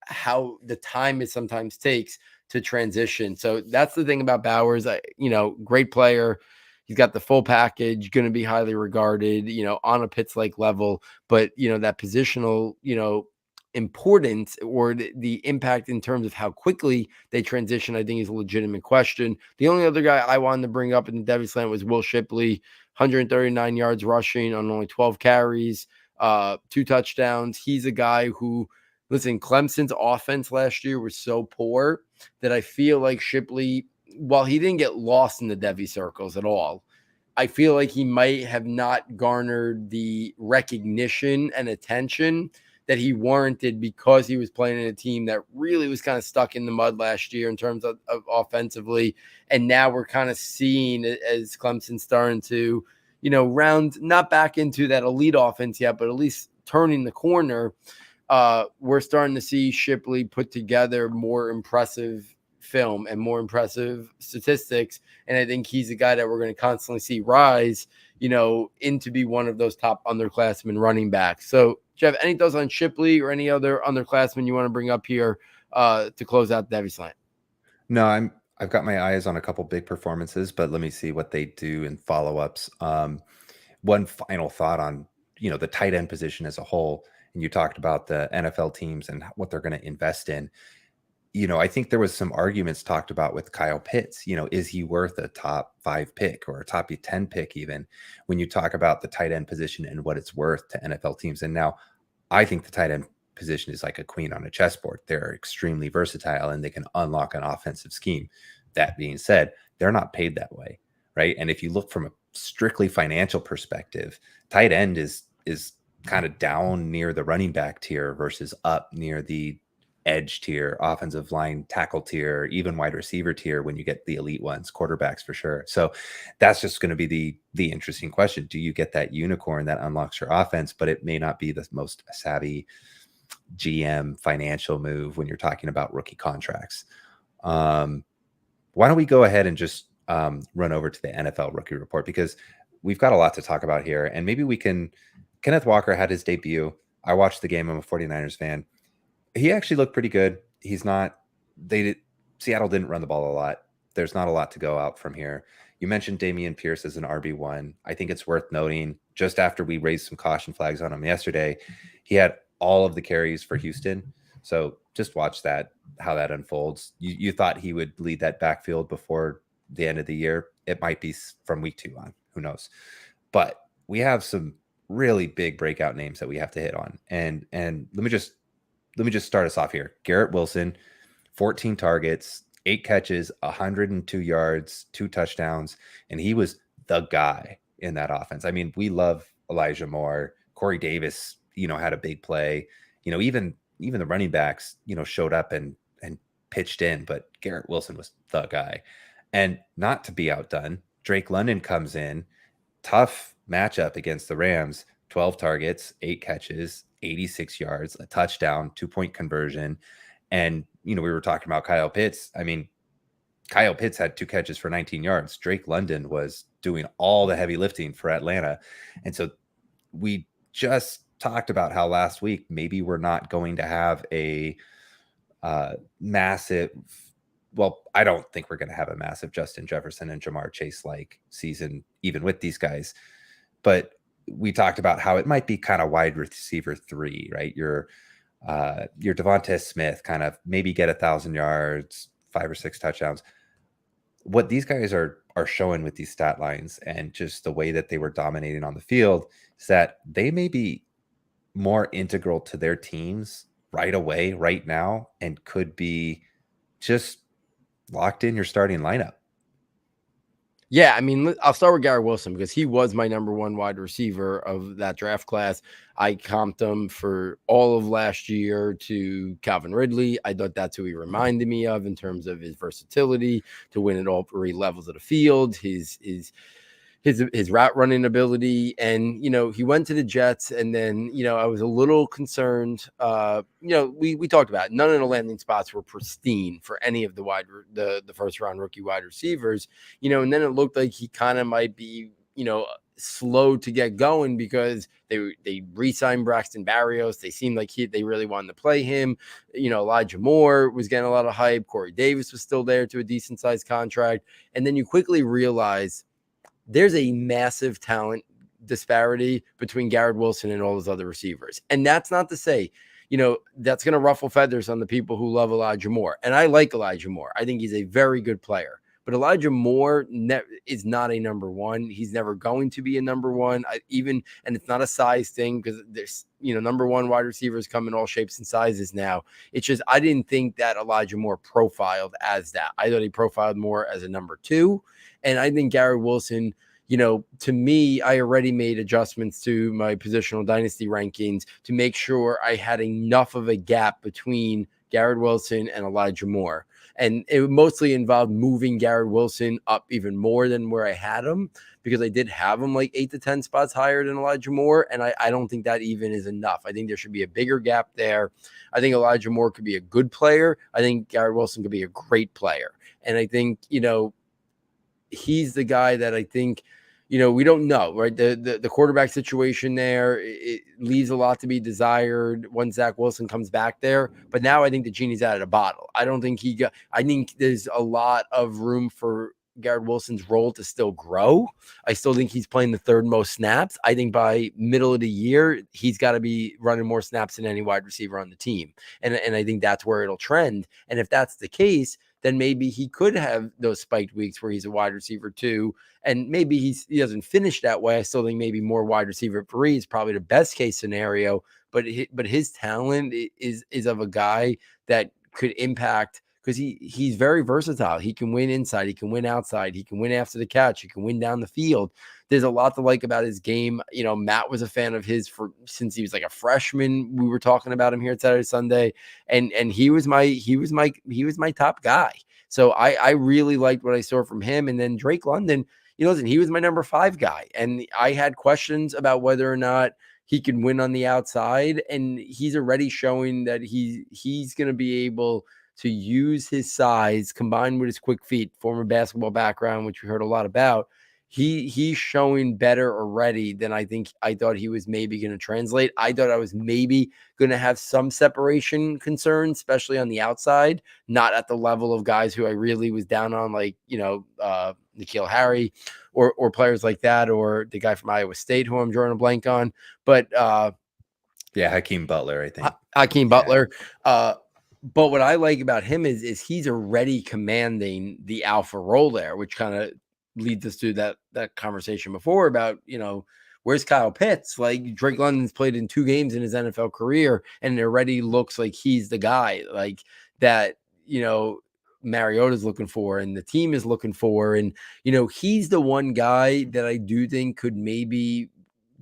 how the time it sometimes takes to transition. So that's the thing about Bowers. Great player. He's got the full package, going to be highly regarded, on a Pitts-like level. But, that positional, importance or the impact in terms of how quickly they transition, I think is a legitimate question. The only other guy I wanted to bring up in the Devy Slant was Will Shipley, 139 yards rushing on only 12 carries, 2 touchdowns. He's a guy who, listen, Clemson's offense last year was so poor that I feel like Shipley, while he didn't get lost in the Devy circles at all, I feel like he might have not garnered the recognition and attention that he warranted because he was playing in a team that really was kind of stuck in the mud last year in terms of offensively. And now we're kind of seeing it as Clemson starting to, round not back into that elite offense yet, but at least turning the corner. We're starting to see Shipley put together more impressive film and more impressive statistics. And I think he's a guy that we're going to constantly see rise, into be one of those top underclassmen running backs. So, Jeff, any thoughts on Shipley or any other underclassmen you want to bring up here to close out the Devy Slant? No, I've got my eyes on a couple big performances, but let me see what they do in follow-ups. One final thought on, the tight end position as a whole. And you talked about the NFL teams and what they're going to invest in. I think there was some arguments talked about with Kyle Pitts. Is he worth a top 5 pick or a top 10 pick even when you talk about the tight end position and what it's worth to NFL teams? And now I think the tight end position is like a queen on a chessboard. They're extremely versatile and they can unlock an offensive scheme. That being said, they're not paid that way, right? And if you look from a strictly financial perspective, tight end is kind of down near the running back tier versus up near the edge tier, offensive line tackle tier, even wide receiver tier when you get the elite ones, quarterbacks for sure. So that's just going to be the interesting question. Do you get that unicorn that unlocks your offense, but it may not be the most savvy GM financial move when you're talking about rookie contracts? Why don't we go ahead and just run over to the NFL rookie report, because we've got a lot to talk about here. And maybe we can, Kenneth Walker had his debut. I watched the game. I'm a 49ers fan. He actually looked pretty good. Seattle didn't run the ball a lot. There's not a lot to go out from here. You mentioned Dameon Pierce as an RB1. I think it's worth noting, just after we raised some caution flags on him yesterday, he had all of the carries for Houston. So just watch how that unfolds. You thought he would lead that backfield before the end of the year. It might be from week 2 on. Who knows? But we have some really big breakout names that we have to hit on. And let me just start us off here. Garrett Wilson, 14 targets, 8 catches, 102 yards, 2 touchdowns, and he was the guy in that offense. I mean, we love Elijah Moore. Corey Davis, had a big play. Even the running backs, showed up and pitched in, but Garrett Wilson was the guy. And not to be outdone, Drake London comes in, tough matchup against the Rams, 12 targets, 8 catches, 86 yards, a touchdown, 2-point conversion. And, we were talking about Kyle Pitts. I mean, Kyle Pitts had 2 catches for 19 yards. Drake London was doing all the heavy lifting for Atlanta. And so we just talked about how last week, maybe we're not going to have a massive, well, I don't think we're going to have a massive Justin Jefferson and Jamar Chase-like season, even with these guys. But we talked about how it might be kind of wide receiver 3, right? Your Devonta Smith kind of maybe get 1,000 yards, 5 or 6 touchdowns. What these guys are showing with these stat lines and just the way that they were dominating on the field is that they may be more integral to their teams right away, right now, and could be just locked in your starting lineup. Yeah, I mean, I'll start with Garrett Wilson because he was my number one wide receiver of that draft class. I comped him for all of last year to Calvin Ridley. I thought that's who he reminded me of in terms of his versatility to win at all three levels of the field, his route running ability. And he went to the Jets, and then I was a little concerned. We talked about it. None of the landing spots were pristine for any of the first round rookie wide receivers. And then it looked like he kind of might be slow to get going because they re-signed Braxton Berrios. They seemed like they really wanted to play him. Elijah Moore was getting a lot of hype. Corey Davis was still there to a decent sized contract, and then you quickly realize there's a massive talent disparity between Garrett Wilson and all those other receivers. And that's not to say, that's going to ruffle feathers on the people who love Elijah Moore. And I like Elijah Moore. I think he's a very good player. But Elijah Moore is not a number one. He's never going to be a number one. And it's not a size thing because there's, number one wide receivers come in all shapes and sizes now. It's just I didn't think that Elijah Moore profiled as that. I thought he profiled more as a number two. And I think Garrett Wilson, to me, I already made adjustments to my positional dynasty rankings to make sure I had enough of a gap between Garrett Wilson and Elijah Moore. And it mostly involved moving Garrett Wilson up even more than where I had him, because I did have him like 8 to 10 spots higher than Elijah Moore. And I don't think that even is enough. I think there should be a bigger gap there. I think Elijah Moore could be a good player. I think Garrett Wilson could be a great player. And I think, he's the guy that I think, we don't know, right? The quarterback situation there, it leaves a lot to be desired when Zach Wilson comes back there. But now I think the genie's out of the bottle. I think there's a lot of room for Garrett Wilson's role to still grow. I still think he's playing the third most snaps. I think by middle of the year, he's got to be running more snaps than any wide receiver on the team. And I think that's where it'll trend. And if that's the case, then maybe he could have those spiked weeks where he's a wide receiver too. And maybe he doesn't finish that way. I still think maybe more wide receiver 3 is probably the best case scenario. But his talent is of a guy that could impact, because he's very versatile. He can win inside, he can win outside, he can win after the catch, he can win down the field. There's a lot to like about his game. Matt was a fan of his since he was like a freshman. We were talking about him here at Saturday Sunday, and he was my top guy. So I really liked what I saw from him. And then Drake London, listen, he was my number 5 guy, and I had questions about whether or not he can win on the outside, and he's already showing that he's going to be able to use his size combined with his quick feet, former basketball background, which we heard a lot about. He's showing better already than I thought he was maybe going to translate. I thought I was maybe going to have some separation concerns, especially on the outside, not at the level of guys who I really was down on, like, N'Keal Harry or players like that, or the guy from Iowa State who I'm drawing a blank on. But Hakeem Butler, I think. Hakeem Butler. But what I like about him is he's already commanding the alpha role there, which kind of leads us to that conversation before about, where's Kyle Pitts? Like, Drake London's played in 2 games in his NFL career, and it already looks like he's the guy like that, Mariota's looking for and the team is looking for. And, he's the one guy that I do think could maybe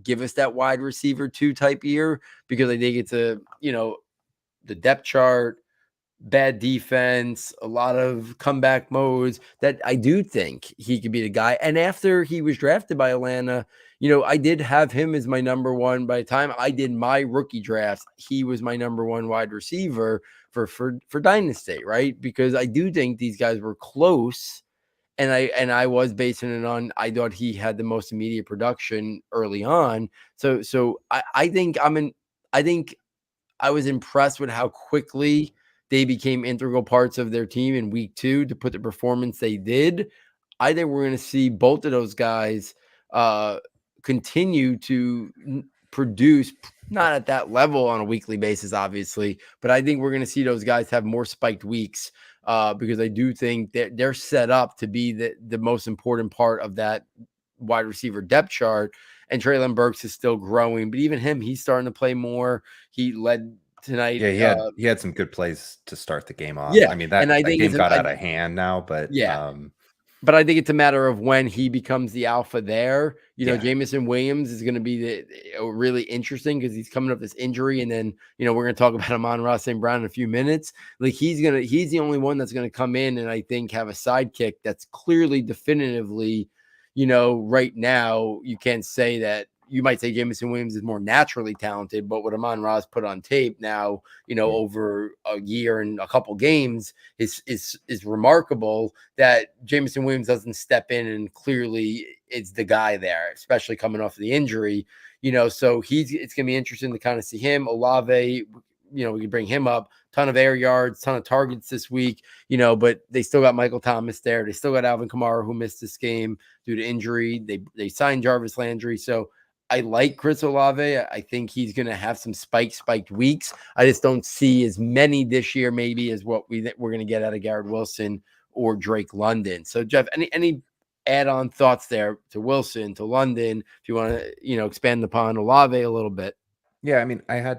give us that wide receiver 2 type year, because I think it's the depth chart, bad defense, a lot of comeback modes, that I do think he could be the guy. And after he was drafted by Atlanta, I did have him as my number 1. By the time I did my rookie drafts, he was my number 1 wide receiver for Dynasty, right? Because I do think these guys were close. And I was basing it on, I thought he had the most immediate production early on. So I think I was impressed with how quickly they became integral parts of their team in week 2 to put the performance they did. I think we're going to see both of those guys continue to produce, not at that level on a weekly basis, obviously, but I think we're going to see those guys have more spiked weeks because I do think that they're set up to be the most important part of that wide receiver depth chart. And Treylon Burks is still growing, but even him, he's starting to play more. He led tonight. Yeah, he had some good plays to start the game off. Yeah, I mean, that game got out of hand now, but yeah. But I think it's a matter of when he becomes the alpha there. Yeah. Jameson Williams is going to be really interesting because he's coming up this injury. And then, we're going to talk about Amon-Ra St. Brown in a few minutes. Like he's the only one that's going to come in and I think have a sidekick that's clearly definitively, right now you can't say that. You might say Jameson Williams is more naturally talented, but what Amon-Ra's put on tape now, over a year and a couple games is remarkable that Jameson Williams doesn't step in and clearly it's the guy there, especially coming off of the injury, so it's going to be interesting to kind of see him. Olave, we can bring him up, ton of air yards, ton of targets this week, but they still got Michael Thomas there. They still got Alvin Kamara, who missed this game due to injury. They signed Jarvis Landry. So I like Chris Olave. I think he's going to have some spiked weeks. I just don't see as many this year, maybe, as what we're going to get out of Garrett Wilson or Drake London. So, Jeff, any add-on thoughts there to Wilson, to London, if you want to, expand upon Olave a little bit? Yeah, I mean, I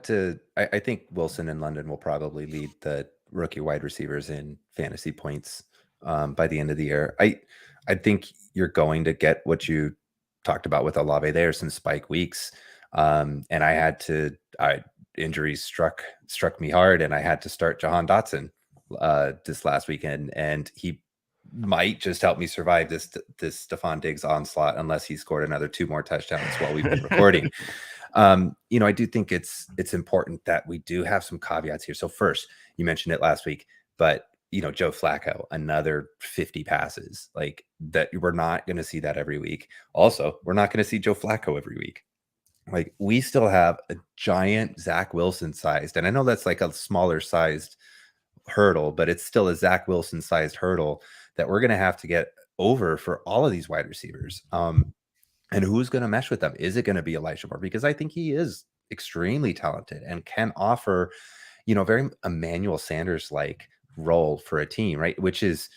think Wilson and London will probably lead the rookie wide receivers in fantasy points by the end of the year. I think you're going to get what you talked about with Olave there, some spike weeks. And injuries struck me hard, and I had to start Jahan Dotson this last weekend, and he might just help me survive this Stephon Diggs onslaught unless he scored another 2 more touchdowns while we've been recording. I do think it's important that we do have some caveats here. So first, you mentioned it last week, but Joe Flacco, another 50 passes, like that. We're not going to see that every week. Also, we're not going to see Joe Flacco every week. Like we still have a giant Zach Wilson sized, and I know that's like a smaller sized hurdle, but it's still a Zach Wilson sized hurdle that we're going to have to get over for all of these wide receivers. And who's going to mesh with them? Is it going to be Elijah Moore? Because I think he is extremely talented and can offer, very Emmanuel Sanders-like role for a team, right? Which is,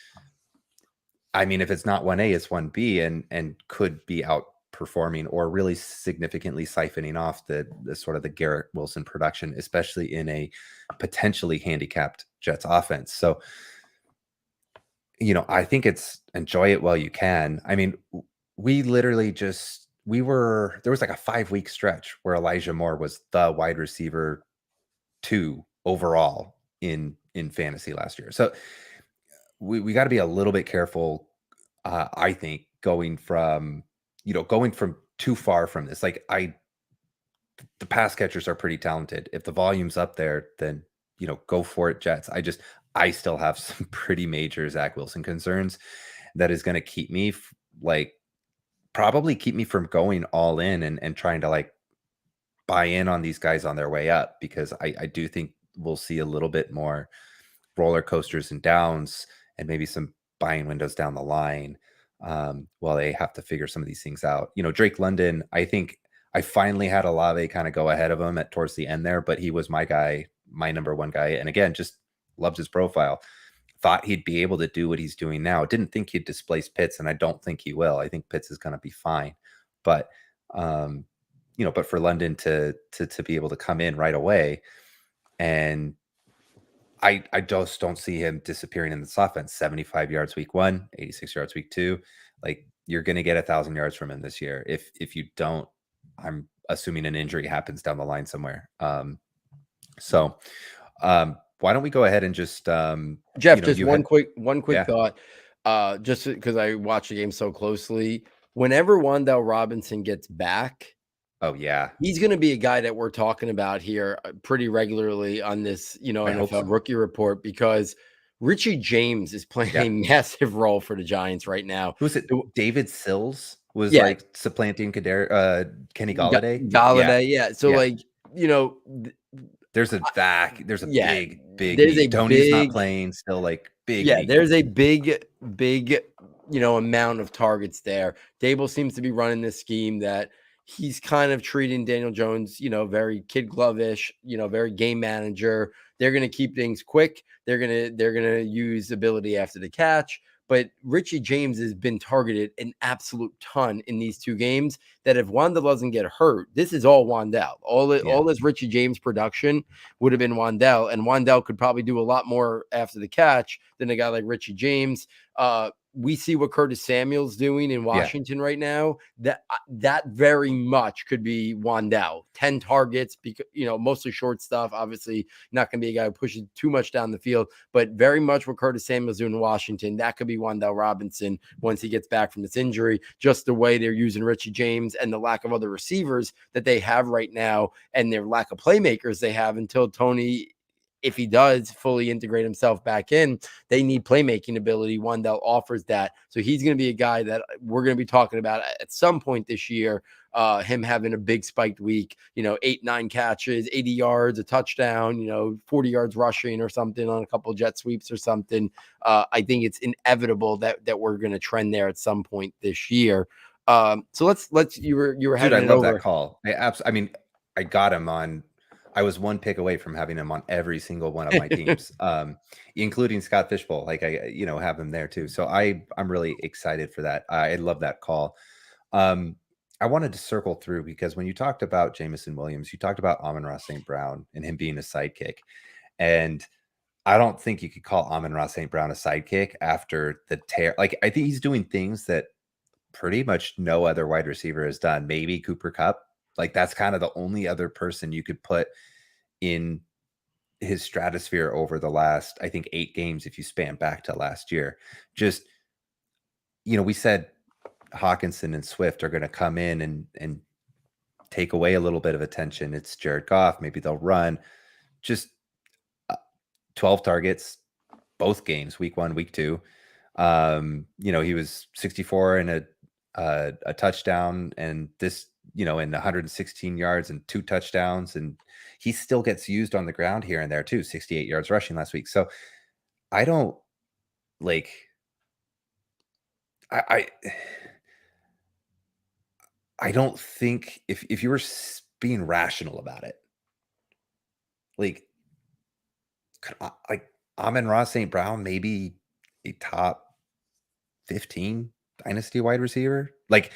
I mean, if it's not 1A, it's 1B and could be outperforming or really significantly siphoning off the sort of the Garrett Wilson production, especially in a potentially handicapped Jets offense. So, I think it's enjoy it while you can. I mean, we literally there was like a 5-week stretch where Elijah Moore was the wide receiver 2 overall in fantasy last year. So we got to be a little bit careful. I think going from too far from this, like the pass catchers are pretty talented. If the volume's up there, then, go for it, Jets. I still have some pretty major Zach Wilson concerns that is going to keep me probably keep me from going all in and trying to like buy in on these guys on their way up, because I do think we'll see a little bit more roller coasters and downs and maybe some buying windows down the line while they have to figure some of these things out. Drake London, I think I finally had Olave kind of go ahead of him towards the end there, but he was my guy, my number 1 guy. And again, just loved his profile. Thought he'd be able to do what he's doing now. Didn't think he'd displace Pitts, and I don't think he will. I think Pitts is going to be fine. But but for London to be able to come in right away, and I just don't see him disappearing in this offense. 75 yards week 1, 86 yards week 2. Like you're going to get 1,000 yards from him this year. If you don't, I'm assuming an injury happens down the line somewhere. Why don't we go ahead and just Jeff, just one quick thought. Just because I watch the game so closely, whenever Wan'Dale Robinson gets back, oh yeah, he's going to be a guy that we're talking about here pretty regularly on this, NFL rookie report, because Richie James is playing a massive role for the Giants right now. Who's it? David Sills was like supplanting Kenny Galladay. So there's a big Tony's not playing still, like big. Yeah, there's a big amount of targets there. Dable seems to be running this scheme that he's kind of treating Daniel Jones, very kid glove-ish, very game manager. They're going to keep things quick. They're going to use ability after the catch. But Richie James has been targeted an absolute ton in these 2 games, that if Wan'Dale doesn't get hurt, this is all Wan'Dale. All this Richie James production would have been Wan'Dale, and Wan'Dale could probably do a lot more after the catch than a guy like Richie James. we see what Curtis Samuel's doing in Washington right now, that very much could be Wan'Dale. 10 targets, because, mostly short stuff. Obviously, not going to be a guy who pushes too much down the field, but very much what Curtis Samuel's doing in Washington, that could be Wan'Dale Robinson once he gets back from this injury. Just the way they're using Richie James and the lack of other receivers that they have right now, and their lack of playmakers they have until Tony, if he does fully integrate himself back in, they need playmaking ability. Wan'Dale offers that. So he's going to be a guy that we're going to be talking about at some point this year, him having a big spiked week, 8-9 catches, 80 yards, a touchdown, 40 yards rushing or something on a couple of jet sweeps or something. I think it's inevitable that we're going to trend there at some point this year. So let's you were heading I love over. that call. I got him on. I was one pick away from having him on every single one of my teams, including Scott Fishbowl. Like I have him there too. So I'm really excited for that. I love that call. I wanted to circle through because when you talked about Jameson Williams, you talked about Amon-Ra St. Brown and him being a sidekick. And I don't think you could call Amon-Ra St. Brown a sidekick after the tear. Like, I think he's doing things that pretty much no other wide receiver has done. Maybe Cooper Kupp. Like, that's kind of the only other person you could put in his stratosphere over the last, I think, 8 games, if you span back to last year. Just, we said Hawkinson and Swift are going to come in and take away a little bit of attention. It's Jared Goff. Maybe they'll run. Just 12 targets, both games, week 1, week 2. He was 64 and a touchdown, and this, in 116 yards and 2 touchdowns, and he still gets used on the ground here and there too. 68 yards rushing last week. So I don't like. I don't think if you were being rational about it, like Amon-Ra St. Brown, maybe a top 15 dynasty wide receiver, like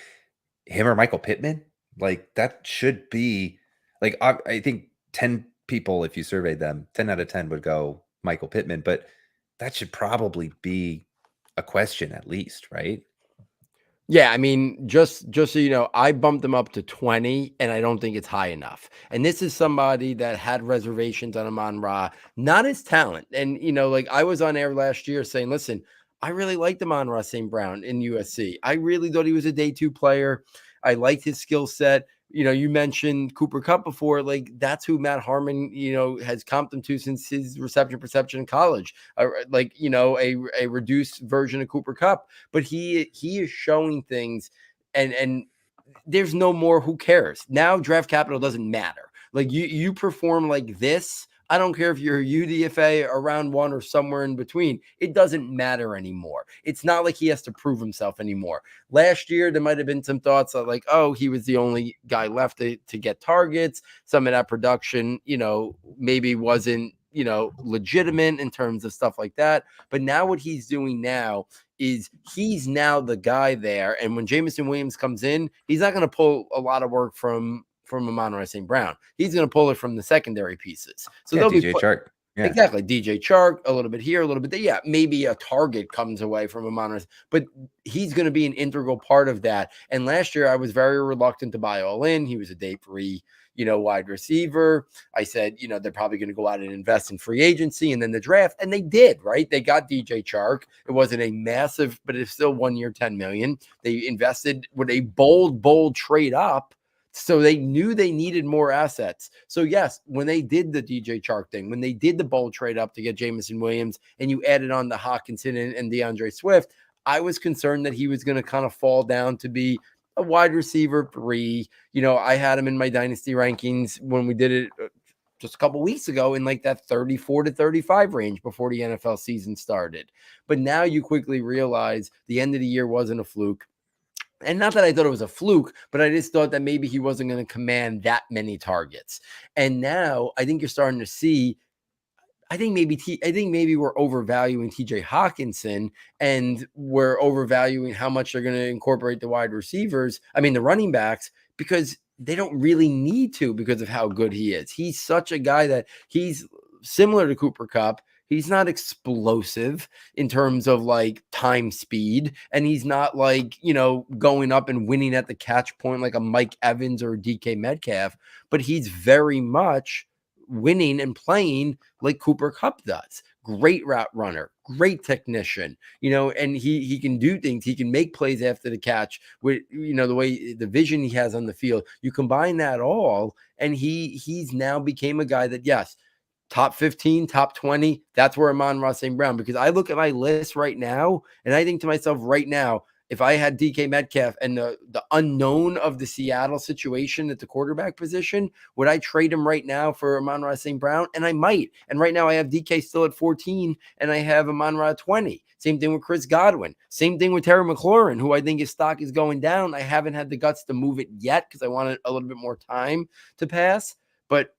him or Michael Pittman, like that should be like, I think 10 people, if you surveyed them, 10 out of 10 would go Michael Pittman, but that should probably be a question at least, right? Yeah, I mean, just so you know, I bumped him up to 20, and I don't think it's high enough. And this is somebody that had reservations on Amon-Ra, not his talent. And, like I was on air last year saying, listen, I really liked Amon-Ra St. Brown in USC. I really thought he was a day 2 player. I liked his skill set. You mentioned Cooper Kupp before. Like, that's who Matt Harmon, has comped him to since his reception perception in college. A reduced version of Cooper Kupp. But he is showing things, and there's no more. Who cares? Now draft capital doesn't matter. Like, you perform like this, I don't care if you're UDFA or round 1 or somewhere in between. It doesn't matter anymore. It's not like he has to prove himself anymore. Last year, there might have been some thoughts of like, oh, he was the only guy left to get targets. Some of that production, maybe wasn't, legitimate in terms of stuff like that. But now what he's doing now is he's now the guy there. And when Jameson Williams comes in, he's not going to pull a lot of work from Amon-Ra St. Brown. He's going to pull it from the secondary pieces. So they'll DJ Chark. Yeah. Exactly. DJ Chark, a little bit here, a little bit there. Yeah, maybe a target comes away from Amon-Ra, but he's going to be an integral part of that. And last year, I was very reluctant to buy all in. He was a day 3, wide receiver. I said, they're probably going to go out and invest in free agency and then the draft. And they did, right? They got DJ Chark. It wasn't a massive, but it's still 1 year, $10 million. They invested with a bold trade up. So they knew they needed more assets. So yes, when they did the DJ Chark thing, when they did the bold trade up to get Jameson Williams, and you added on the Hawkinson and DeAndre Swift, I was concerned that he was going to kind of fall down to be a wide receiver 3. I had him in my dynasty rankings when we did it just a couple weeks ago in like that 34 to 35 range before the NFL season started. But now you quickly realize the end of the year wasn't a fluke. And not that I thought it was a fluke, but I just thought that maybe he wasn't going to command that many targets. And now I think you're starting to see, I think maybe we're overvaluing TJ Hawkinson, and we're overvaluing how much they're going to incorporate the wide receivers. I mean, the running backs, because they don't really need to because of how good he is. He's such a guy that he's similar to Cooper Kupp. He's not explosive in terms of like time speed. And he's not like, going up and winning at the catch point like a Mike Evans or DK Metcalf, but he's very much winning and playing like Cooper Kupp does. Great route runner, great technician, and he can do things. He can make plays after the catch with, the way the vision he has on the field. You combine that all, and he's now became a guy that, yes, top 15, top 20, that's where Amon-Ra St. Brown, because I look at my list right now and I think to myself right now, if I had DK Metcalf and the unknown of the Seattle situation at the quarterback position, would I trade him right now for Amon-Ra St. Brown? And I might. And right now I have DK still at 14 and I have Amon-Ra at 20. Same thing with Chris Godwin. Same thing with Terry McLaurin, who I think his stock is going down. I haven't had the guts to move it yet because I wanted a little bit more time to pass. But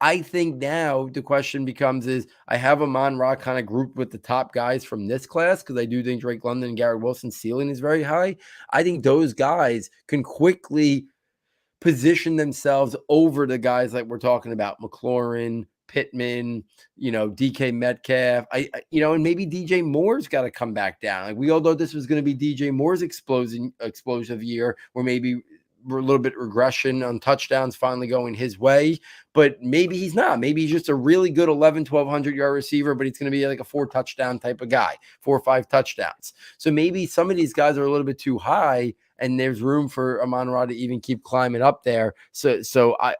I think now the question becomes is I have Amon-Ra kind of grouped with the top guys from this class because I do think Drake London and Garrett Wilson's ceiling is very high. I think those guys can quickly position themselves over the guys like we're talking about, McLaurin, Pittman, DK Metcalf, and maybe DJ Moore's got to come back down. Like we all thought this was going to be DJ Moore's explosive year where maybe we're a little bit regression on touchdowns finally going his way, but maybe he's not. Maybe he's just a really good 1,200 yard receiver, but he's going to be like a 4 touchdown type of guy, 4 or 5 touchdowns. So maybe some of these guys are a little bit too high and there's room for Amon-Ra to even keep climbing up there. So I,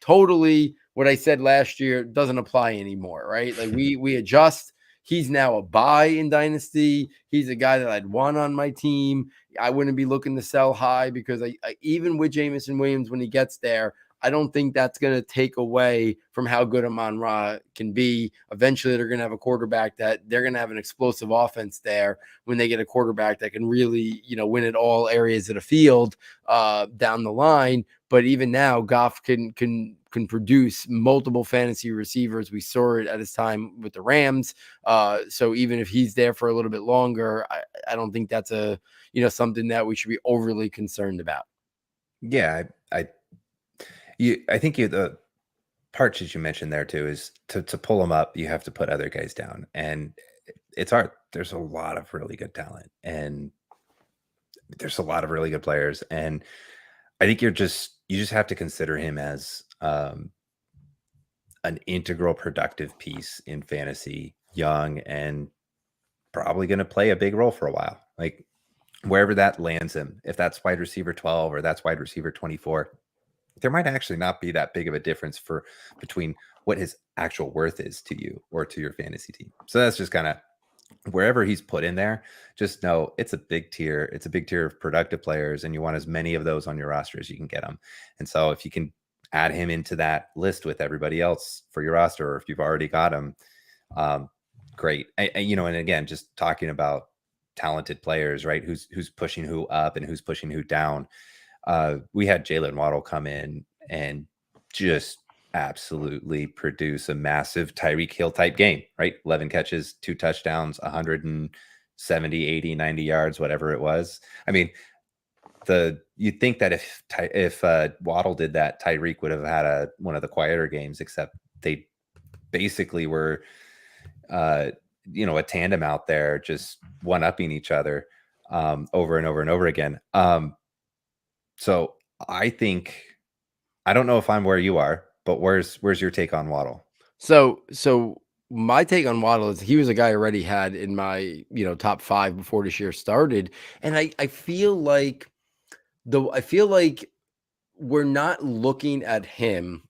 totally what I said last year doesn't apply anymore, right? Like we adjust. He's now a buy in Dynasty. He's a guy that I'd want on my team. I wouldn't be looking to sell high because I even with Jameson Williams, when he gets there, I don't think that's going to take away from how good Amon-Ra can be. Eventually, they're going to have a quarterback that they're going to have an explosive offense there when they get a quarterback that can really, win at all areas of the field down the line. But even now, Goff can produce multiple fantasy receivers. We saw it at his time with the Rams. So even if he's there for a little bit longer, I don't think that's something that we should be overly concerned about. Yeah, I think the part that you mentioned there too is to pull them up, you have to put other guys down, and it's hard. There's a lot of really good talent, and there's a lot of really good players, and I think you just have to consider him as an integral, productive piece in fantasy, young, and probably going to play a big role for a while. Like wherever that lands him, if that's wide receiver 12 or that's wide receiver 24, there might actually not be that big of a difference between what his actual worth is to you or to your fantasy team. So that's just kind of wherever he's put in there, just know it's a big tier. It's a big tier of productive players, and you want as many of those on your roster as you can get them. And so if you can add him into that list with everybody else for your roster, or if you've already got him, great. And again, just talking about talented players, right? Who's pushing who up and who's pushing who down. We had Jalen Waddle come in and just absolutely produce a massive Tyreek Hill type game, right? 11 catches, 2 touchdowns, 170, 80, 90 yards, whatever it was. I mean, you'd think that if Waddle did that, Tyreek would have had one of the quieter games, except they basically were, a tandem out there, just one-upping each other over and over and over again. So I don't know if I'm where you are, but where's your take on Waddle? So my take on Waddle is he was a guy I already had in my, top 5 before this year started. And I feel like we're not looking at him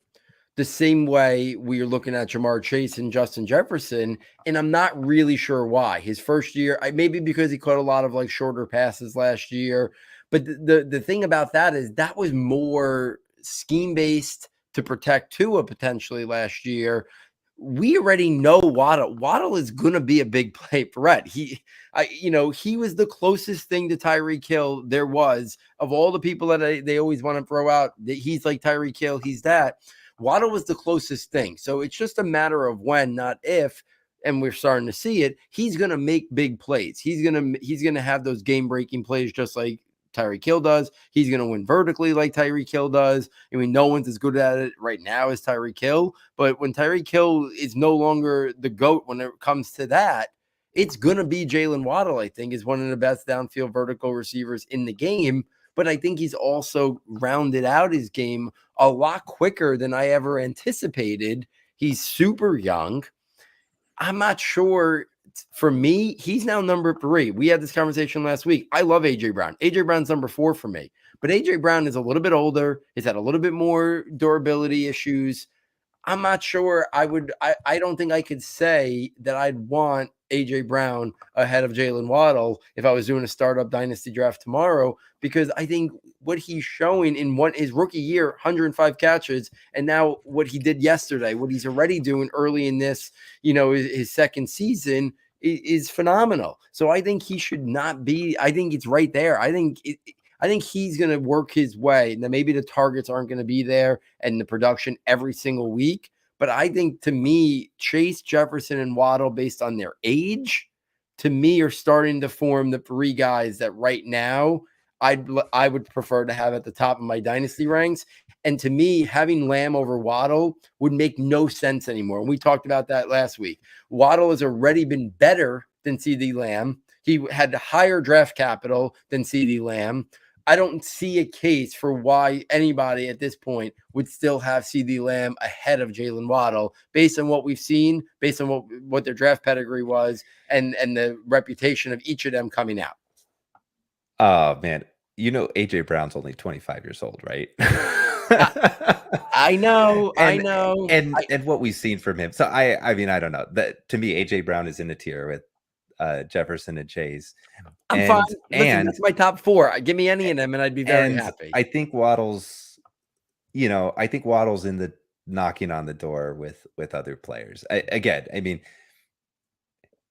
the same way we are looking at Jamar Chase and Justin Jefferson. And I'm not really sure why. His first year, maybe because he caught a lot of like shorter passes last year. But the thing about that is that was more scheme-based to protect Tua potentially last year. We already know Waddle. Waddle is going to be a big play threat. He was the closest thing to Tyreek Hill there was of all the people that they always want to throw out. He's like Tyreek Hill. He's that. Waddle was the closest thing. So it's just a matter of when, not if. And we're starting to see it. He's going to make big plays. He's going to have those game-breaking plays just like Tyreek Hill does. He's going to win vertically like Tyreek Hill does. I mean, no one's as good at it right now as Tyreek Hill. But when Tyreek Hill is no longer the GOAT when it comes to that, it's going to be Jalen Waddle, I think, is one of the best downfield vertical receivers in the game. But I think he's also rounded out his game a lot quicker than I ever anticipated. He's super young. I'm not sure. For me, he's now number 3. We had this conversation last week. I love A.J. Brown. A.J. Brown's number 4 for me. But A.J. Brown is a little bit older. He's had a little bit more durability issues. I'm not sure I don't think I could say that I'd want A.J. Brown ahead of Jalen Waddle if I was doing a startup dynasty draft tomorrow, because I think what he's showing in his rookie year, 105 catches, and now what he did yesterday, what he's already doing early in this, his second season is phenomenal. So I think he should not be. I think it's right there. I think he's going to work his way. Now, maybe the targets aren't going to be there and the production every single week. But I think, to me, Chase, Jefferson, and Waddle, based on their age, to me, are starting to form the 3 guys that right now I would prefer to have at the top of my dynasty ranks. And to me, having Lamb over Waddle would make no sense anymore. And we talked about that last week. Waddle has already been better than CeeDee Lamb. He had higher draft capital than CeeDee Lamb. I don't see a case for why anybody at this point would still have CeeDee Lamb ahead of Jalen Waddle, based on what we've seen, based on what their draft pedigree was, and the reputation of each of them coming out. Oh, man. A.J. Brown's only 25 years old, right? I know. And what we've seen from him. So, I mean, I don't know. That, to me, A.J. Brown is in a tier with Jefferson and Chase. I'm fine. Listen, that's my top 4. Give me any of them, and I'd be very happy. I think Waddle's in the knocking on the door with other players. I mean,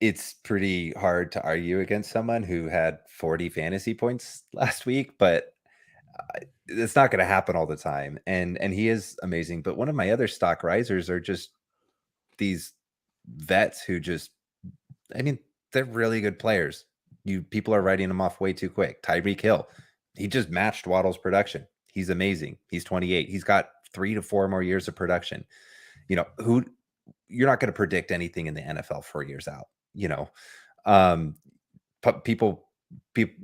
it's pretty hard to argue against someone who had 40 fantasy points last week, but it's not going to happen all the time. And he is amazing. But one of my other stock risers are just these vets who they're really good players. People are writing them off way too quick. Tyreek Hill, he just matched Waddle's production. He's amazing. He's 28. He's got 3 to 4 more years of production. You're not going to predict anything in the NFL 4 years out. People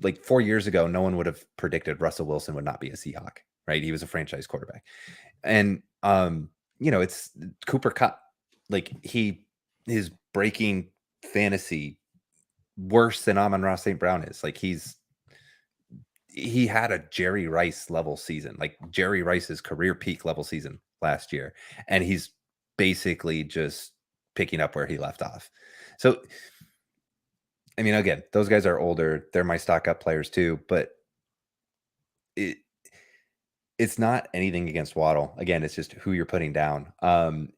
like 4 years ago, no one would have predicted Russell Wilson would not be a Seahawk, right? He was a franchise quarterback. And, it's Cooper Kupp. Like, he is breaking fantasy worse than Amon-Ra St. Brown is. Like, he had a Jerry Rice level season, like Jerry Rice's career peak level season last year. And he's basically just picking up where he left off. So, I mean, again, those guys are older. They're my stock up players too, but it's not anything against Waddle. Again, it's just who you're putting down. Until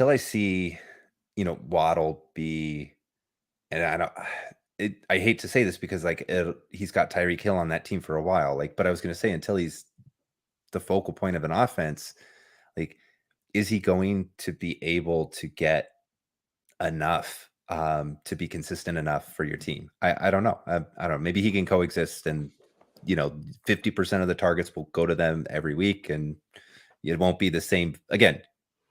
I see, Waddle be, and I hate to say this because he's got Tyreek Hill on that team for a while. But I was going to say, until he's the focal point of an offense, is he going to be able to get enough to be consistent enough for your team? I don't know. I don't know. Maybe he can coexist, and 50% of the targets will go to them every week, and it won't be the same. Again,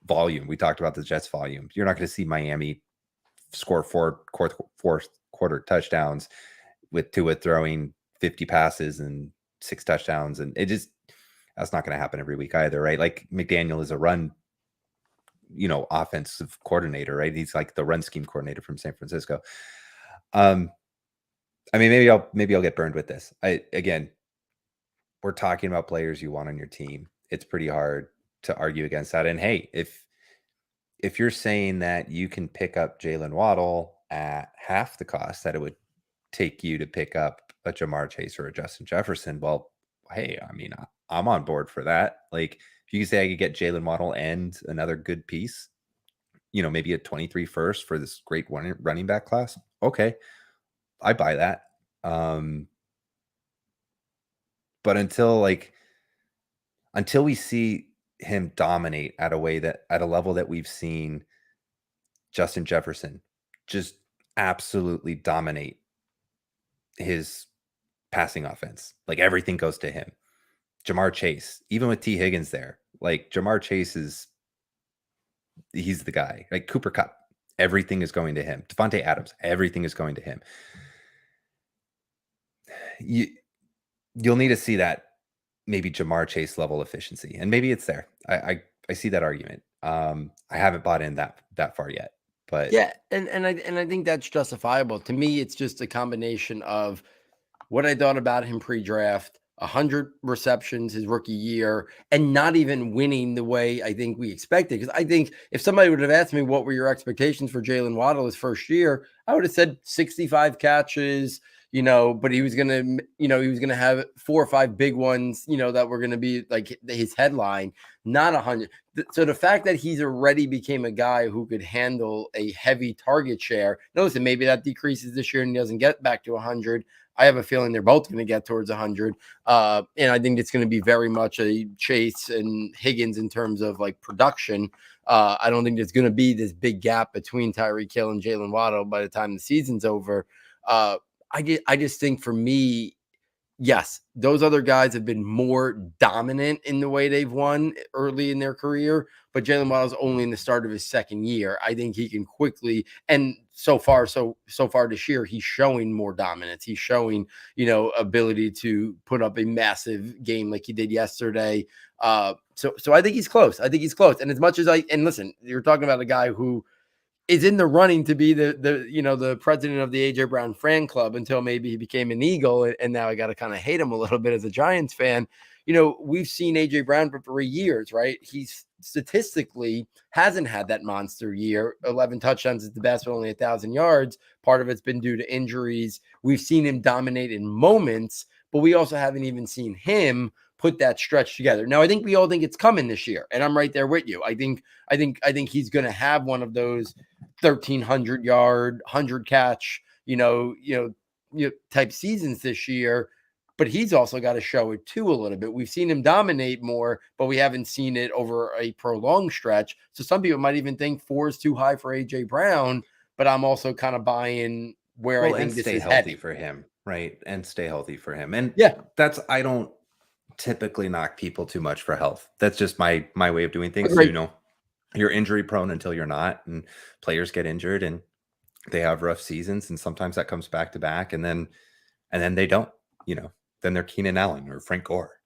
volume. We talked about the Jets' volume. You're not going to see Miami score 4 quarter touchdowns with Tua throwing 50 passes and 6 touchdowns, and that's not going to happen every week either, right? Like, McDaniel is a run offensive coordinator, right? He's like the run scheme coordinator from San Francisco. I mean, maybe I'll get burned with this. Again, we're talking about players you want on your team. It's pretty hard to argue against that. And hey, if you're saying that you can pick up Jalen Waddle at half the cost that it would take you to pick up a Jamar Chase or a Justin Jefferson, well, hey, I mean, I'm on board for that. Like, if you can say I could get Jalen Waddle and another good piece, maybe a 23 first for this great running back class, okay, I buy that. But until we see him dominate at a level that we've seen Justin Jefferson, just absolutely dominate his passing offense. Like everything goes to him. Jamar Chase, even with T. Higgins there, like Jamar Chase he's the guy. Like Cooper Kupp, everything is going to him. Devontae Adams, everything is going to him. You'll need to see that maybe Jamar Chase level efficiency, and maybe it's there. I see that argument. I haven't bought in that far yet, but yeah, and I think that's justifiable. To me, it's just a combination of what I thought about him pre-draft, 100 receptions his rookie year, and not even winning the way I think we expected. Because I think if somebody would have asked me what were your expectations for Jalen Waddle his first year, I would have said 65 catches, but he was gonna have 4 or 5 big ones, that were gonna be like his headline, not 100. So the fact that he's already became a guy who could handle a heavy target share, notice maybe that decreases this year and he doesn't get back to 100. I have a feeling they're both going to get towards 100. And I think it's going to be very much a Chase and Higgins in terms of like production. I don't think there's going to be this big gap between Tyreek Hill and Jalen Waddle by the time the season's over. I just think for me, yes, those other guys have been more dominant in the way they've won early in their career, but Jalen Waddle's only in the start of his second year. I think he can quickly, and so far this year, he's showing more dominance. He's showing, ability to put up a massive game like he did yesterday. So I think he's close. And as much as listen, you're talking about a guy who is in the running to be the president of the AJ Brown fan club until maybe he became an Eagle. And now I got to kind of hate him a little bit as a Giants fan. We've seen AJ Brown for 3 years, right? He's statistically hasn't had that monster year. 11 touchdowns is the best, but only 1,000 yards. Part of it's been due to injuries. We've seen him dominate in moments, but we also haven't even seen him put that stretch together. Now, I think we all think it's coming this year, and I'm right there with you. I think he's going to have one of those 1,300 yard, 100 catch, type seasons this year. But he's also got to show it too a little bit. We've seen him dominate more, but we haven't seen it over a prolonged stretch. So some people might even think 4 is too high for AJ Brown, but I'm also kind of buying where I think this is healthy heading for him, right? And stay healthy for him. And yeah, I don't typically knock people too much for health. That's just my way of doing things. right. You're injury prone until you're not, and players get injured and they have rough seasons, and sometimes that comes back to back, and then they don't, then they're Keenan Allen or Frank Gore.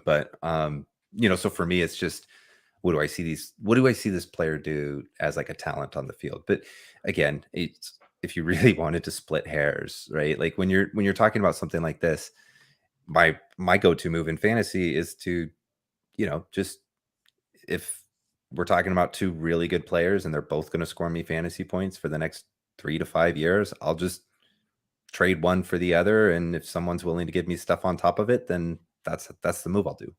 But so for me, it's just what do I see this player do as like a talent on the field? But again, it's if you really wanted to split hairs, right? Like when you're talking about something like this, my go-to move in fantasy is to, just if we're talking about 2 really good players and they're both going to score me fantasy points for the next 3 to 5 years, I'll just trade one for the other. And if someone's willing to give me stuff on top of it, then that's the move I'll do.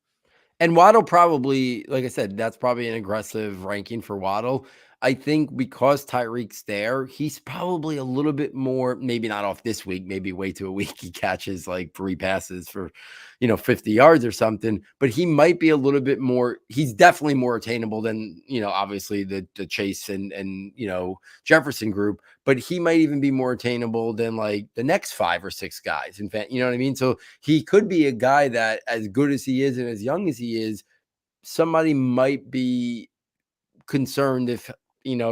And Waddle probably, like I said, that's probably an aggressive ranking for Waddle. I think because Tyreek's there, he's probably a little bit more, maybe not off this week, maybe wait to a week he catches like 3 passes for, 50 yards or something, but he might be a little bit more, he's definitely more attainable than, obviously the Chase and Jefferson group, but he might even be more attainable than like the next 5 or 6 guys. In fact, you know what I mean? So he could be a guy that as good as he is and as young as he is, somebody might be concerned if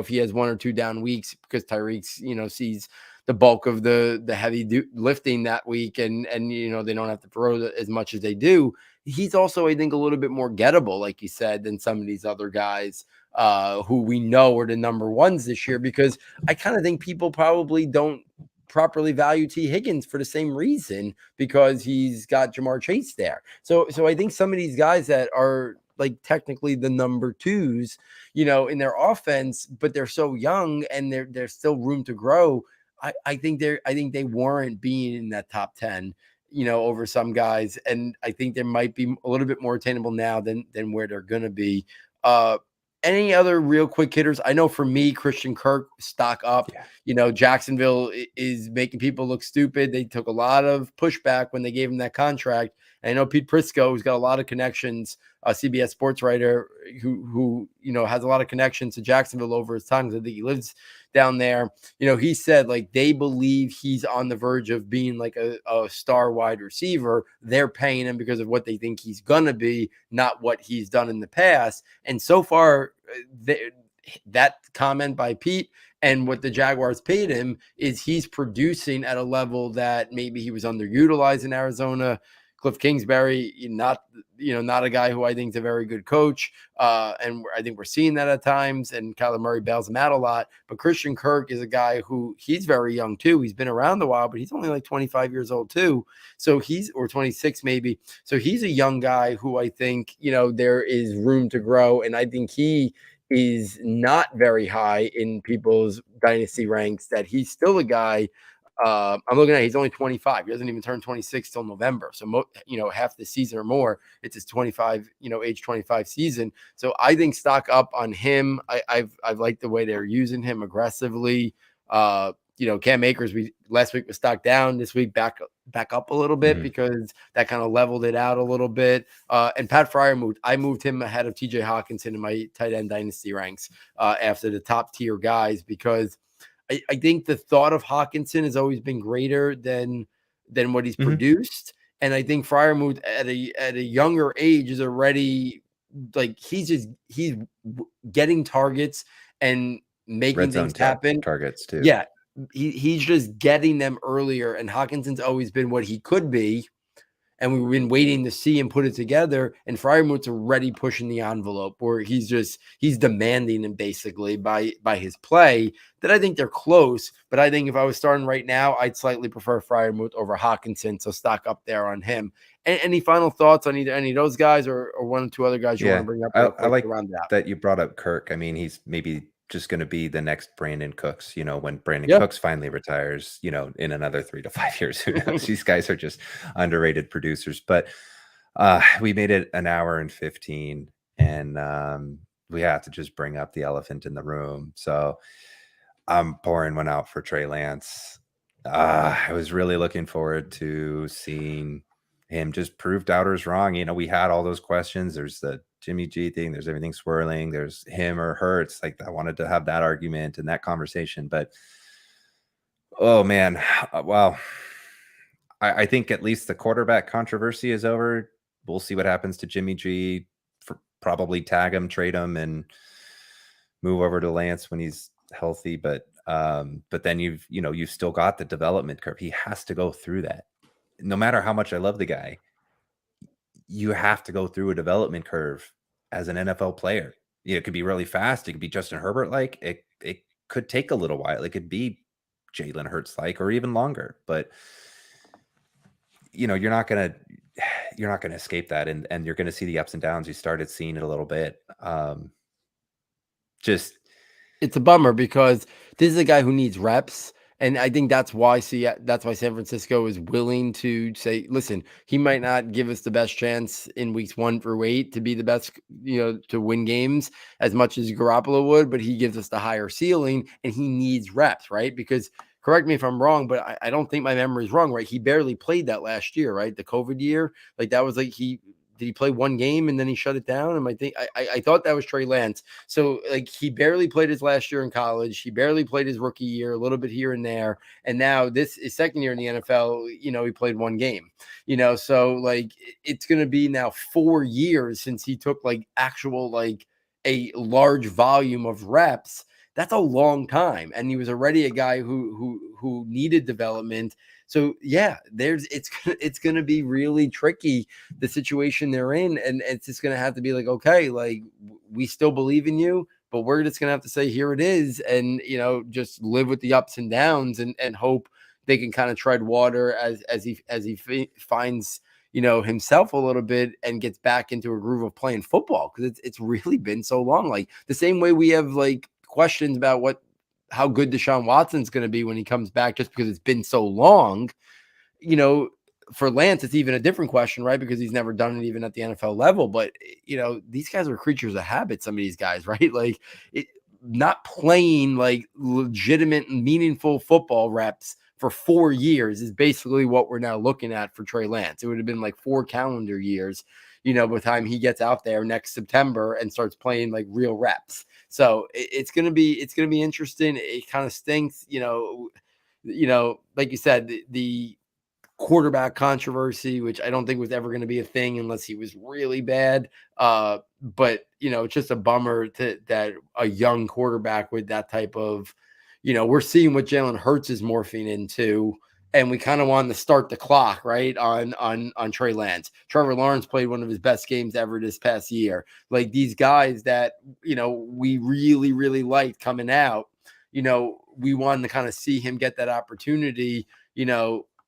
he has 1 or 2 down weeks because Tyreek's sees the bulk of the heavy lifting that week and they don't have to throw as much as they do. He's also, I think, a little bit more gettable, like you said, than some of these other guys who we know are the number ones this year, because I kind of think people probably don't properly value T. Higgins for the same reason, because he's got Jamar Chase there. So I think some of these guys that are like technically the number 2s, in their offense, but they're so young and there's still room to grow. I think they warrant being in that top 10, over some guys. And I think there might be a little bit more attainable now than where they're going to be. Any other real quick hitters? I know for me, Christian Kirk, stock up. Yeah. Jacksonville is making people look stupid. They took a lot of pushback when they gave him that contract. And I know Pete Prisco, who's got a lot of connections a CBS sports writer who has a lot of connections to Jacksonville over his time, because I think he lives down there. He said like they believe he's on the verge of being like a star wide receiver. They're paying him because of what they think he's gonna be, not what he's done in the past. And so far, that comment by Pete and what the Jaguars paid him is he's producing at a level that maybe he was underutilized in Arizona. Cliff Kingsbury, not a guy who I think is a very good coach. And I think we're seeing that at times, and Kyler Murray bails him out a lot. But Christian Kirk is a guy who he's very young too. He's been around a while, but he's only like 25 years old too. So or 26 maybe. So he's a young guy who I think, there is room to grow. And I think he is not very high in people's dynasty ranks, that he's still a guy. I'm looking at, he's only 25. He doesn't even turn 26 till November. So, half the season or more, it's his 25, age 25 season. So I think stock up on him. I've liked the way they're using him aggressively. Cam Akers, last week was stock down. This week back up a little bit, because that kind of leveled it out a little bit. And Pat Freiermuth, I moved him ahead of TJ Hawkinson in my tight end dynasty ranks after the top tier guys, because I think the thought of Hawkinson has always been greater than what he's produced. And I think Freiermuth at a younger age is already like, he's getting targets and making red things zone happen. Targets too. Yeah. He's just getting them earlier, and Hawkinson's always been what he could be. And we've been waiting to see him put it together. And Freiermuth's already pushing the envelope, where he's demanding him basically by his play, that I think they're close. But I think if I was starting right now, I'd slightly prefer Freiermuth over Hawkinson. So stock up there on him. Any final thoughts on either any of those guys or one or two other guys you want to bring up? I like that you brought up Kirk. I mean, he's maybe just going to be the next Brandon Cooks, when Brandon Cooks finally retires, in another 3 to 5 years. Who knows? These guys are just underrated producers. But we made it an hour and 15, and we have to just bring up the elephant in the room. So I'm pouring one out for Trey Lance. I was really looking forward to seeing him just prove doubters wrong. We had all those questions. There's the Jimmy G thing. There's everything swirling. There's him or her. It's like, I wanted to have that argument and that conversation, but oh man, well, I think at least the quarterback controversy is over. We'll see what happens to Jimmy G. Probably tag him, trade him, and move over to Lance when he's healthy. But then you've still got the development curve. He has to go through that. No matter how much I love the guy, you have to go through a development curve as an NFL player. It could be really fast. It could be Justin Herbert like. It could take a little while. It could be Jalen Hurts like, or even longer. But you're not gonna escape that, and you're gonna see the ups and downs. You started seeing it a little bit. It's a bummer, because this is a guy who needs reps. And I think that's why San Francisco is willing to say, listen, he might not give us the best chance in weeks 1 through 8 to be the best, to win games as much as Garoppolo would, but he gives us the higher ceiling, and he needs reps, right? Because, correct me if I'm wrong, but I don't think my memory is wrong, right? He barely played that last year, right? The COVID year. Like, that was like, did he play one game and then he shut it down? And I thought that was Trey Lance. So like, he barely played his last year in college. He barely played his rookie year, a little bit here and there. And now this is second year in the NFL, he played one game, so like, it's going to be now 4 years since he took like actual, like a large volume of reps. That's a long time. And he was already a guy who needed development. So yeah, it's going to be really tricky, the situation they're in. And it's just going to have to be like, okay, like, we still believe in you, but we're just going to have to say, here it is. And, just live with the ups and downs and hope they can kind of tread water as he finds, himself a little bit and gets back into a groove of playing football. Cause it's really been so long. Like, the same way we have like questions about how good Deshaun Watson's going to be when he comes back, just because it's been so long. For Lance, it's even a different question, right? Because he's never done it even at the NFL level. But, these guys are creatures of habit, some of these guys, right? Like, not playing like legitimate, meaningful football reps for 4 years is basically what we're now looking at for Trey Lance. It would have been like 4 calendar years, by the time he gets out there next September and starts playing like real reps. So it's gonna be interesting. It kind of stinks, like you said, the quarterback controversy, which I don't think was ever going to be a thing unless he was really bad. But it's just a bummer that a young quarterback with that type of, we're seeing what Jalen Hurts is morphing into, and we kind of wanted to start the clock right on Trey Lance. Trevor Lawrence played one of his best games ever this past year. Like these guys that we really really liked coming out. We wanted to kind of see him get that opportunity.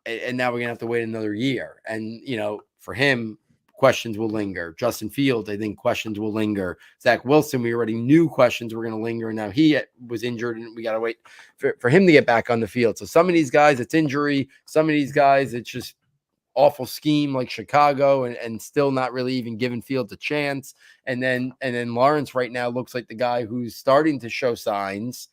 And now we're going to have to wait another year. And, for him, questions will linger. Justin Fields, I think questions will linger. Zach Wilson, we already knew questions were going to linger. And now he was injured and we got to wait for him to get back on the field. So some of these guys, it's injury. Some of these guys, it's just awful scheme like Chicago and still not really even giving Fields a chance. And then Lawrence right now looks like the guy who's starting to show signs,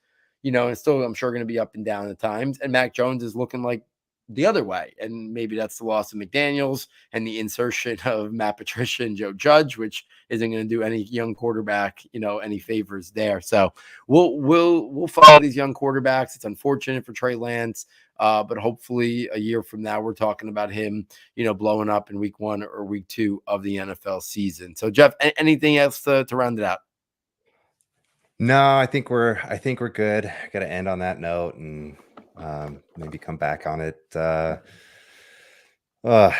and still I'm sure going to be up and down at times. And Mac Jones is looking like the other way. And maybe that's the loss of McDaniels and the insertion of Matt Patricia and Joe Judge, which isn't going to do any young quarterback, any favors there. So we'll follow these young quarterbacks. It's unfortunate for Trey Lance, but hopefully a year from now, we're talking about him, blowing up in week 1 or week 2 of the NFL season. So Jeff, anything else to round it out? No, I think we're good. Got to end on that note and maybe come back on it. Well,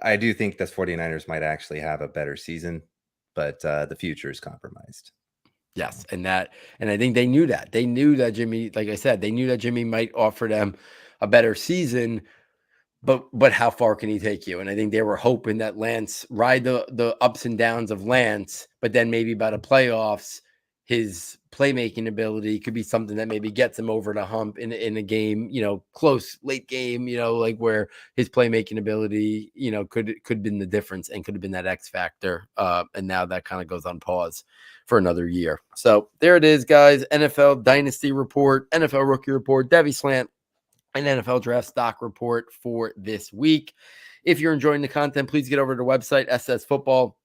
I do think the 49ers might actually have a better season, but the future is compromised. Yes. And I think they knew that. They knew that Jimmy, like I said, they knew that Jimmy might offer them a better season, but how far can he take you? And I think they were hoping that Lance ride the ups and downs of Lance, but then maybe by the playoffs, his playmaking ability could be something that maybe gets him over the hump in a game, close late game, like where his playmaking ability, could have been the difference and could have been that X factor. And now that kind of goes on pause for another year. So there it is, guys. NFL Dynasty Report, NFL Rookie Report, Devy Slant, and NFL Draft Stock Report for this week. If you're enjoying the content, please get over to the website, SS Football.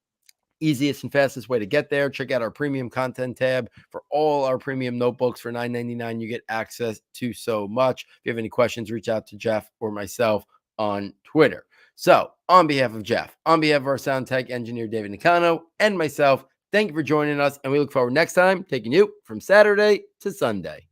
Easiest and fastest way to get there. Check out our premium content tab for all our premium notebooks for $9.99. You get access to so much. If you have any questions, reach out to Jeff or myself on Twitter. So on behalf of Jeff, on behalf of our sound tech engineer, David Nicano, and myself, thank you for joining us. And we look forward next time taking you from Saturday to Sunday.